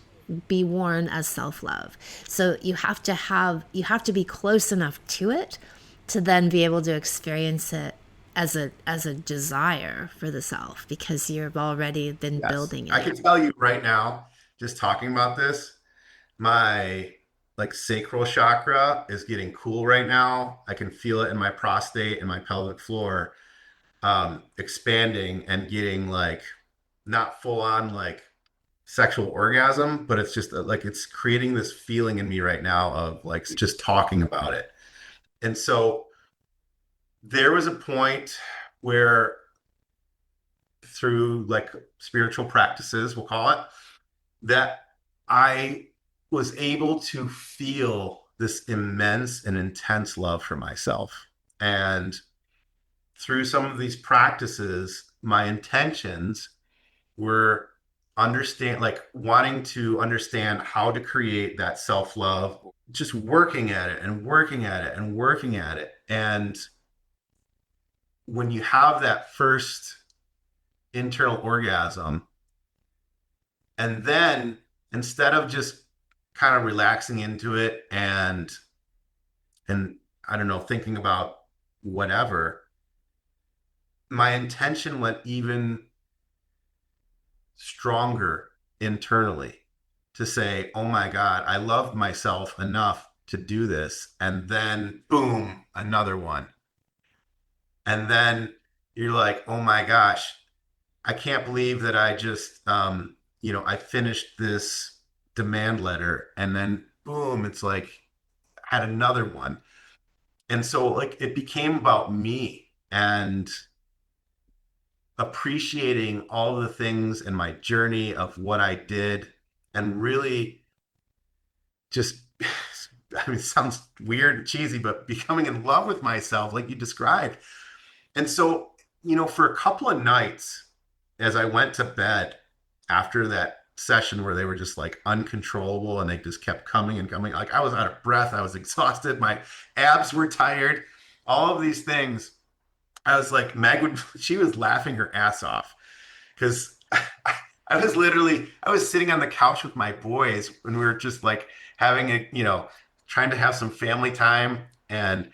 be worn as self-love. So you have to be close enough to it to then be able to experience it as a desire for the self, because you've already been Yes. building I it. can tell you right now, just talking about this, my like sacral chakra is getting cool right now. I can feel it in my prostate and my pelvic floor expanding and getting like not full on like sexual orgasm, but it's just like it's creating this feeling in me right now of like just talking about it. And so there was a point where through like spiritual practices, we'll call it, that I was able to feel this immense and intense love for myself. And through some of these practices, my intentions were understand like wanting to understand how to create that self-love, just working at it and working at it and working at it. And when you have that first internal orgasm, and then instead of just kind of relaxing into it and I don't know, thinking about whatever, my intention went even stronger internally to say, oh my God, I love myself enough to do this. And then boom, another one. And then you're like, oh my gosh, I can't believe that I just, I finished this demand letter and then boom, it's like, had another one. And so like it became about me and appreciating all the things in my journey of what I did and really just I mean it sounds weird and cheesy, but becoming in love with myself like you described. And so, for a couple of nights as I went to bed after that session where they were just like uncontrollable and they just kept coming and coming, like I was out of breath, I was exhausted, my abs were tired, all of these things. I was like, she was laughing her ass off because I was sitting on the couch with my boys when we were just like having trying to have some family time. And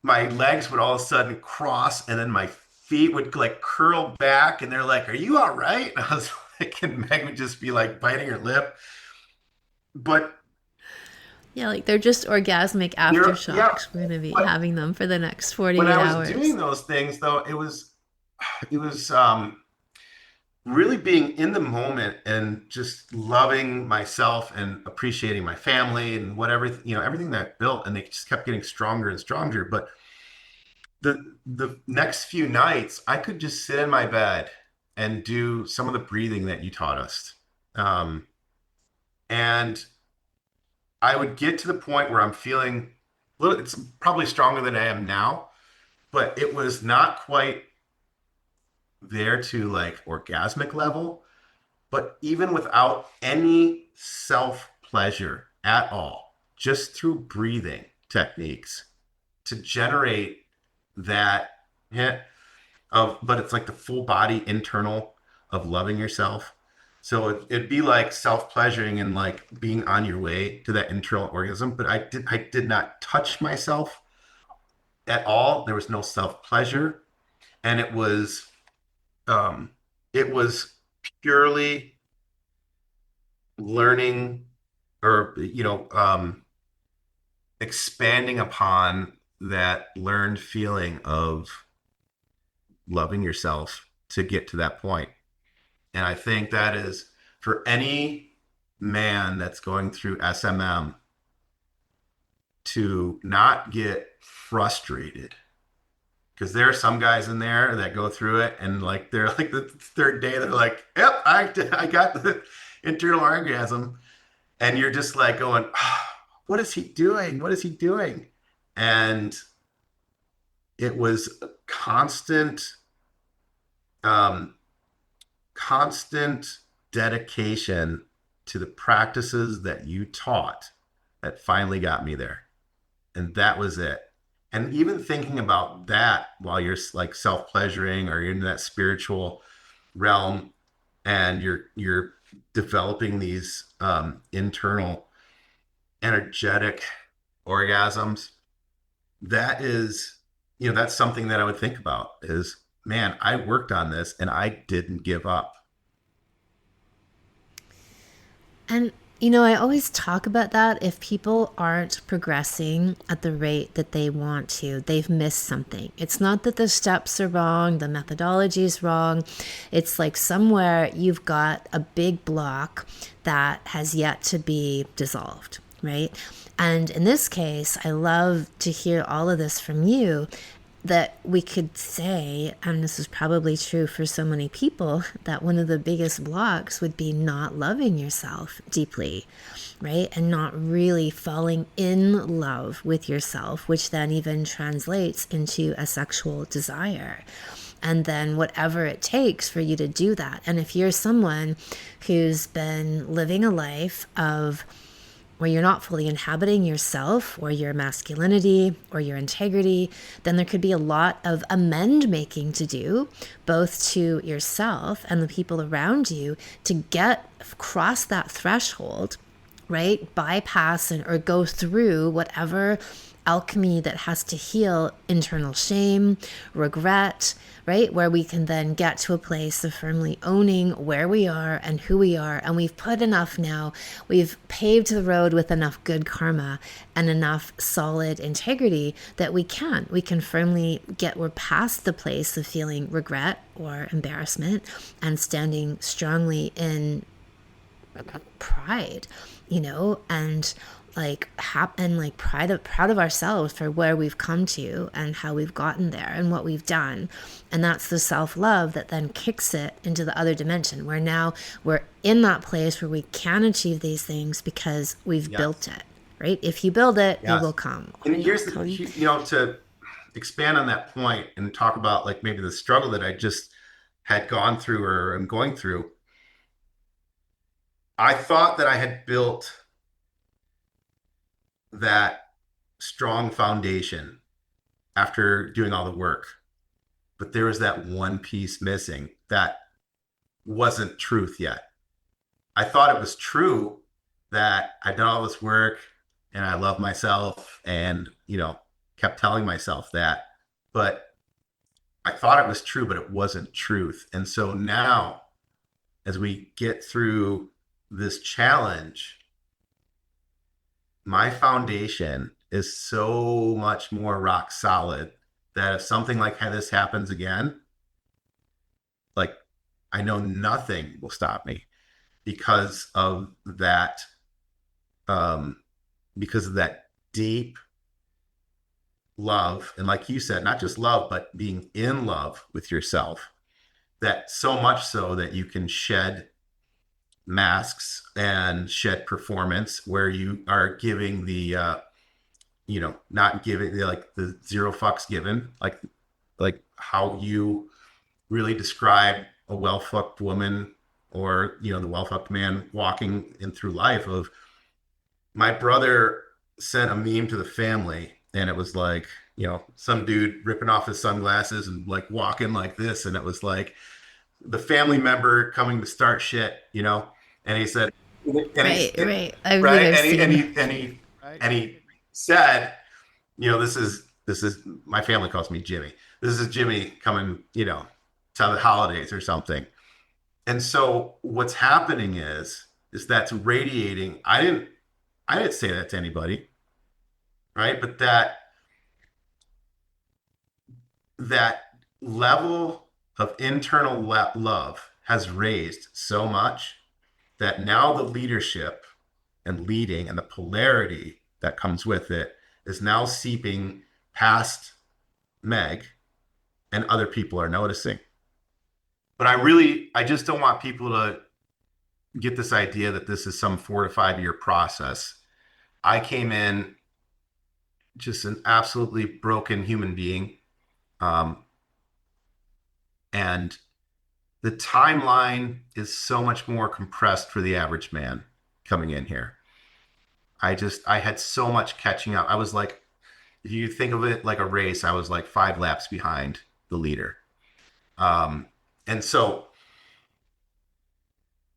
my legs would all of a sudden cross and then my feet would like curl back. And they're like, are you all right? And I was like, and Meg would just be like biting her lip. But Yeah, like they're just orgasmic yeah, aftershocks. We're going to be but having them for the next when 48 I was hours. doing those things though, it was really being in the moment and just loving myself and appreciating my family and whatever, everything that I built, and they just kept getting stronger and stronger. But the next few nights I could just sit in my bed and do some of the breathing that you taught us. And I would get to the point where I'm feeling it's probably stronger than I am now, but it was not quite there to like orgasmic level. But even without any self pleasure at all, just through breathing techniques to generate that hit but it's like the full body internal of loving yourself. So it'd be like self pleasuring and like being on your way to that internal orgasm. But I did not touch myself at all. There was no self pleasure, and um, it was purely learning or expanding upon that learned feeling of loving yourself to get to that point. And I think that is for any man that's going through SMM to not get frustrated, because there are some guys in there that go through it and like they're like the third day they're like, yep, I got the internal orgasm. And you're just like going, oh, what is he doing? What is he doing? And it was a um, constant dedication to the practices that you taught that finally got me there. And that was it. And even thinking about that while you're like self-pleasuring or you're in that spiritual realm and you're developing these internal energetic orgasms, that is, that's something that I would think about is, man, I worked on this and I didn't give up. And, I always talk about that. If people aren't progressing at the rate that they want to, they've missed something. It's not that the steps are wrong, the methodology is wrong. It's like somewhere you've got a big block that has yet to be dissolved, right? And in this case, I love to hear all of this from you, that we could say, and this is probably true for so many people, that one of the biggest blocks would be not loving yourself deeply, right? And not really falling in love with yourself, which then even translates into a sexual desire. And then whatever it takes for you to do that. And if you're someone who's been living a life of where you're not fully inhabiting yourself or your masculinity or your integrity, then there could be a lot of amend making to do, both to yourself and the people around you, to get cross that threshold, right? Bypass or go through whatever alchemy that has to heal internal shame, regret, right? Where we can then get to a place of firmly owning where we are and who we are. And we've put enough now, we've paved the road with enough good karma and enough solid integrity that we can firmly we're past the place of feeling regret or embarrassment and standing strongly in pride, and proud of ourselves for where we've come to and how we've gotten there and what we've done. And that's the self-love that then kicks it into the other dimension, where now we're in that place where we can achieve these things because we've built it, right? If you build it, it will come. And here's to expand on that point and talk about like maybe the struggle that I just had gone through or am going through. I thought that I had built that strong foundation after doing all the work, but there was that one piece missing that wasn't truth yet. I thought it was true that I'd done all this work and I love myself and, kept telling myself that, but I thought it was true, but it wasn't truth. And so now as we get through this challenge, my foundation is so much more rock solid that if something like this happens again, like I know nothing will stop me because of that, deep love. And like you said, not just love, but being in love with yourself, that so much so that you can shed masks and shed performance where you are giving the not giving the zero fucks given, like how you really describe a well-fucked woman or the well-fucked man walking in through life. Of my brother sent a meme to the family and it was like some dude ripping off his sunglasses and like walking like this, and it was like the family member coming to start shit, and he said, Right. I right, think I've seen. and he said, this is my family calls me Jimmy. This is Jimmy coming, to the holidays or something. And so what's happening is that's radiating. I didn't say that to anybody, right? But that level of internal love has raised so much that now the leadership and leading and the polarity that comes with it is now seeping past Meg, and other people are noticing. But I just don't want people to get this idea that this is some 4 to 5 year process. I came in just an absolutely broken human being. And the timeline is so much more compressed for the average man coming in here. I had so much catching up. I was like, if you think of it like a race, I was like 5 laps behind the leader. And so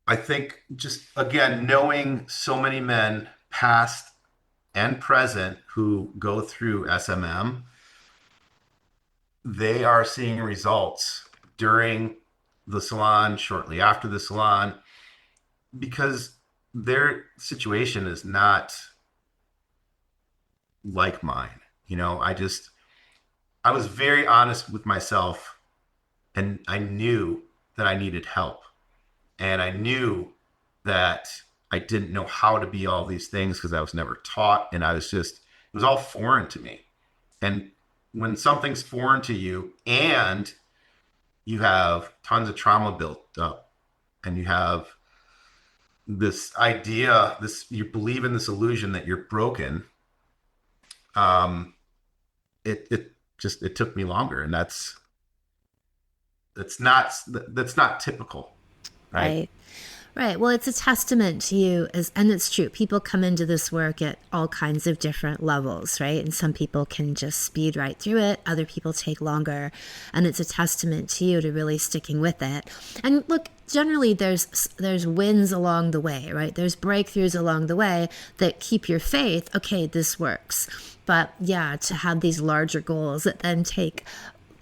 I think just again, knowing so many men past and present who go through SMM, they are seeing results during the salon, shortly after the salon, because their situation is not like mine. I was very honest with myself, and I knew that I needed help. And I knew that I didn't know how to be all these things because I was never taught. And it was all foreign to me. And when something's foreign to you and you have tons of trauma built up and you have this idea, you believe in this illusion that you're broken, um, it took me longer. And that's not typical, right? Right. Right. Well, it's a testament to you and it's true. People come into this work at all kinds of different levels, right? And some people can just speed right through it. Other people take longer. And it's a testament to you to really sticking with it. And look, generally there's wins along the way, right? There's breakthroughs along the way that keep your faith. Okay, this works. But yeah, to have these larger goals that then take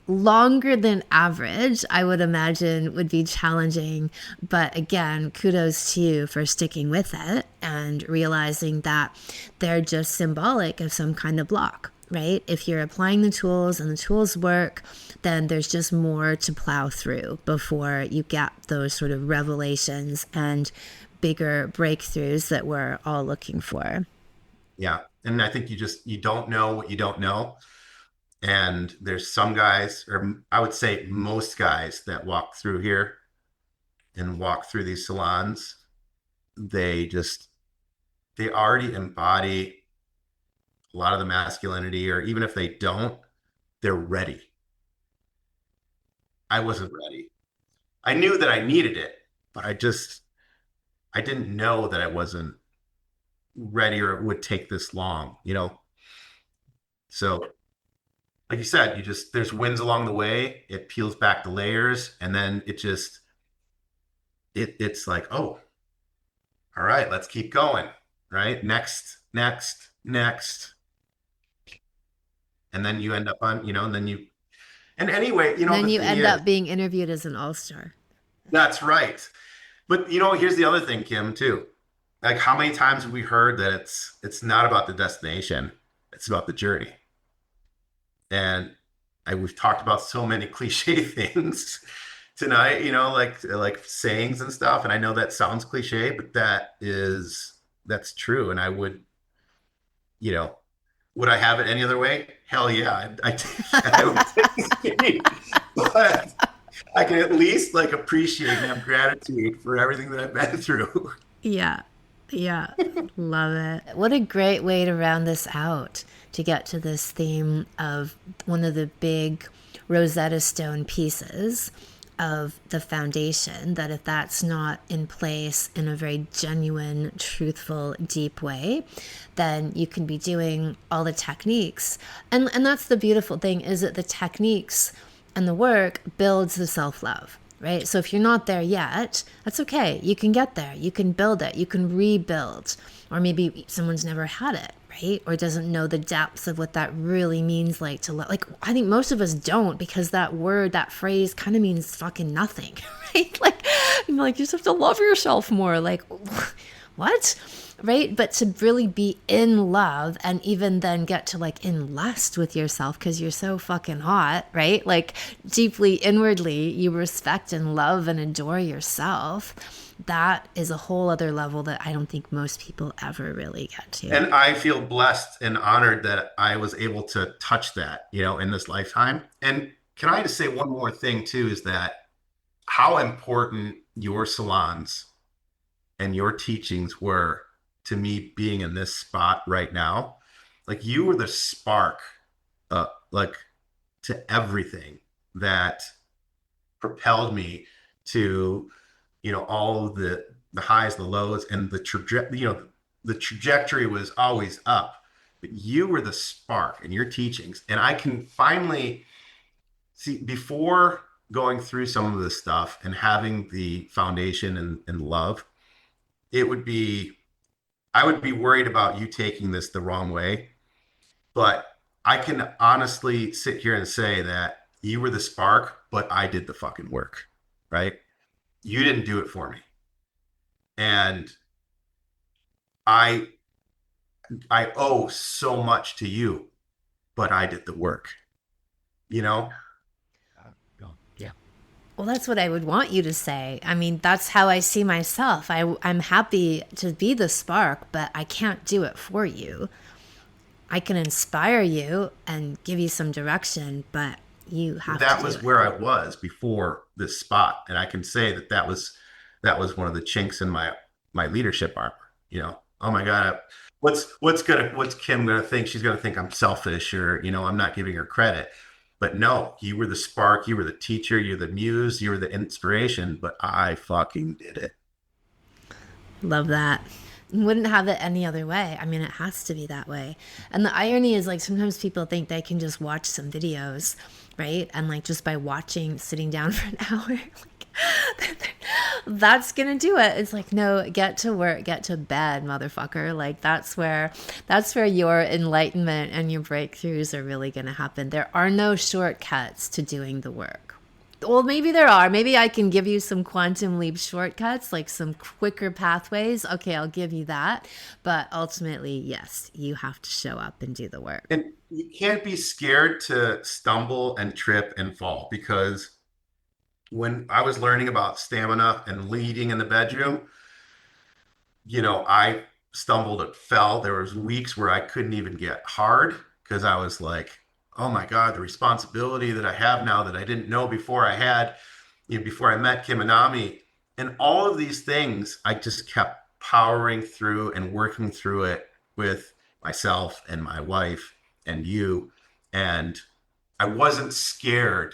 longer than average, I would imagine would be challenging. But again, kudos to you for sticking with it and realizing that they're just symbolic of some kind of block, right? If you're applying the tools and the tools work, then there's just more to plow through before you get those sort of revelations and bigger breakthroughs that we're all looking for. Yeah. And I think you don't know what you don't know. And there's some guys, or I would say most guys that walk through here and walk through these salons, they already embody a lot of the masculinity, or even if they don't, they're ready. I wasn't ready. I knew that I needed it, but I didn't know that I wasn't ready or it would take this long. So like you said, there's wins along the way. It peels back the layers, and then it's like, oh, all right, let's keep going. Right? Next. And then you end up on, and anyway, Then the you thing end is, up being interviewed as an all-star. that's right. But here's the other thing, Kim, too. Like, how many times have we heard that it's not about the destination, it's about the journey. And we've talked about so many cliche things tonight, like sayings and stuff. And I know that sounds cliche, but that's true. And would I have it any other way? Hell yeah. I would but I can at least appreciate and have gratitude for everything that I've been through. Yeah. Yeah. Love it. What a great way to round this out to get to this theme of one of the big Rosetta Stone pieces of the foundation, that if that's not in place in a very genuine, truthful, deep way, then you can be doing all the techniques. And that's the beautiful thing, is that the techniques and the work builds the self-love. Right? So if you're not there yet, that's okay. You can get there. You can build it. You can rebuild. Or maybe someone's never had it, right? Or doesn't know the depths of what that really means, like to love. Like, I think most of us don't, because that word, that phrase kind of means fucking nothing, right? Like, you just have to love yourself more. Like, what? Right? But to really be in love, and even then get to in lust with yourself because you're so fucking hot, right? Like, deeply inwardly, you respect and love and adore yourself. That is a whole other level that I don't think most people ever really get to. And I feel blessed and honored that I was able to touch that, in this lifetime. And can I just say one more thing too, is that how important your salons and your teachings were to me being in this spot right now. Like, you were the spark, to everything that propelled me to, all of the highs, the lows, and the trajectory was always up. but you were the spark in your teachings. And I can finally see, before going through some of this stuff and having the foundation and love, it would be, I would be worried about you taking this the wrong way. But I can honestly sit here and say that you were the spark, but I did the fucking work, right? You didn't do it for me. And I I owe so much to you, but I did the work, you know? Yeah. Well, that's what I would want you to say. I mean, that's how I see myself. I'm happy to be the spark, but I can't do it for you. I can inspire you and give you some direction, but you have That to was do it. where I was before this spot. And I can say that that was one of the chinks in my leadership armor, you know? Oh my God, what's Kim gonna think? She's gonna think I'm selfish, or, you know, I'm not giving her credit. But no, you were the spark, you were the teacher, you're the muse, you were the inspiration, but I fucking did it. Love that. Wouldn't have it any other way. I mean, it has to be that way. And the irony is, like, sometimes people think they can just watch some videos, right? And like just by watching, sitting down for an hour, like that's gonna do it. It's like, no, get to work, get to bed, motherfucker. Like that's where your enlightenment and your breakthroughs are really gonna happen. There are no shortcuts to doing the work. Well, maybe there are. Maybe I can give you some quantum leap shortcuts, like some quicker pathways. Okay, I'll give you that. But ultimately, yes, you have to show up and do the work. And you can't be scared to stumble and trip and fall, because when I was learning about stamina and leading in the bedroom, you know, I stumbled and fell. There was weeks where I couldn't even get hard because I was like, oh my God, the responsibility that I have now that I didn't know before I had, you know, before I met Kim and Ami. And all of these things, I just kept powering through and working through it with myself and my wife and you. And I wasn't scared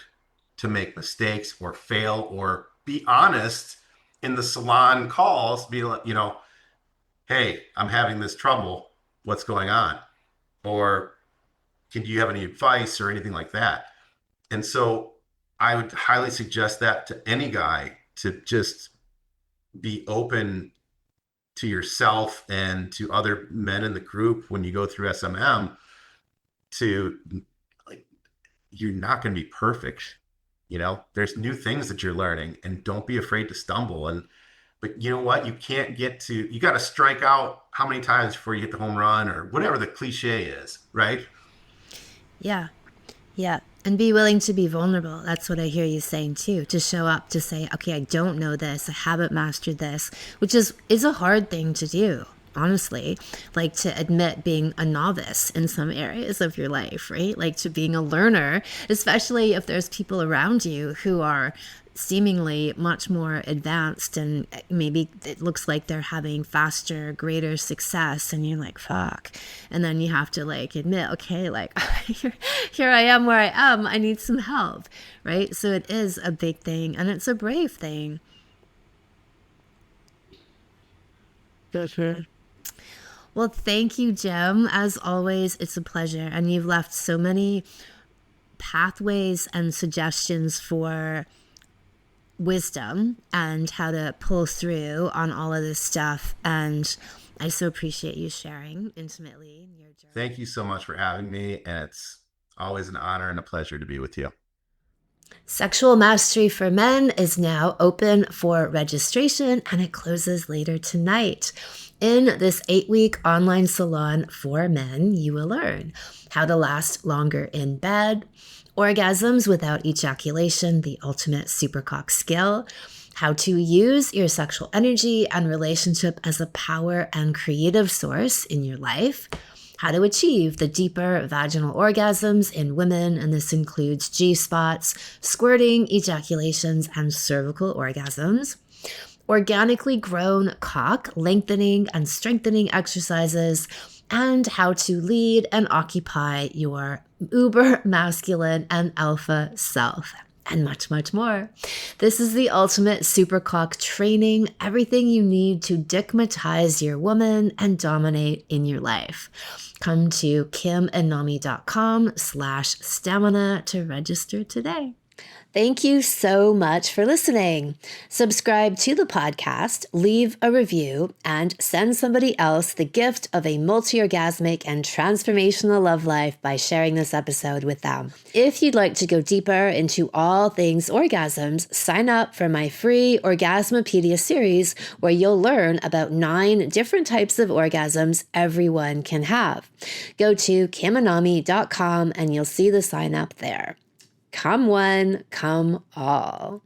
to make mistakes or fail or be honest in the salon calls, be like, you know, hey, I'm having this trouble. What's going on? Or do you have any advice or anything like that? And so I would highly suggest that to any guy, to just be open to yourself and to other men in the group when you go through SMM, to like, you're not going to be perfect. You know, there's new things that you're learning, and don't be afraid to stumble. But you know what? You got to strike out how many times before you hit the home run, or whatever the cliche is, right? Yeah. Yeah. And be willing to be vulnerable. That's what I hear you saying too. To show up, to say, okay, I don't know this. I haven't mastered this, which is a hard thing to do, honestly. Like to admit being a novice in some areas of your life, right? Like to being a learner, especially if there's people around you who are seemingly much more advanced, and maybe it looks like they're having faster, greater success, and you're like, fuck. And then you have to like admit, okay, like here I am where I am, I need some help, right? So it is a big thing, and it's a brave thing. That's right. Well, thank you, Jim. As always, it's a pleasure, and you've left so many pathways and suggestions for wisdom and how to pull through on all of this stuff. And I so appreciate you sharing intimately your journey. Thank you so much for having me. And it's always an honor and a pleasure to be with you. Sexual Mastery for Men is now open for registration, and it closes later tonight. In this 8-week online salon for men, you will learn how to last longer in bed, orgasms without ejaculation, the ultimate supercock skill, how to use your sexual energy and relationship as a power and creative source in your life, how to achieve the deeper vaginal orgasms in women, and this includes G-spots, squirting, ejaculations, and cervical orgasms, organically grown cock lengthening and strengthening exercises, and how to lead and occupy your uber masculine and alpha self. and much, much more. This is the ultimate supercock training, everything you need to dickmatize your woman and dominate in your life. Come to kimanami.com/stamina to register today. Thank you so much for listening. Subscribe to the podcast, leave a review, and send somebody else the gift of a multi-orgasmic and transformational love life by sharing this episode with them. If you'd like to go deeper into all things orgasms, sign up for my free Orgasmopedia series, where you'll learn about 9 different types of orgasms everyone can have. Go to kimanami.com and you'll see the sign up there. Come one, come all.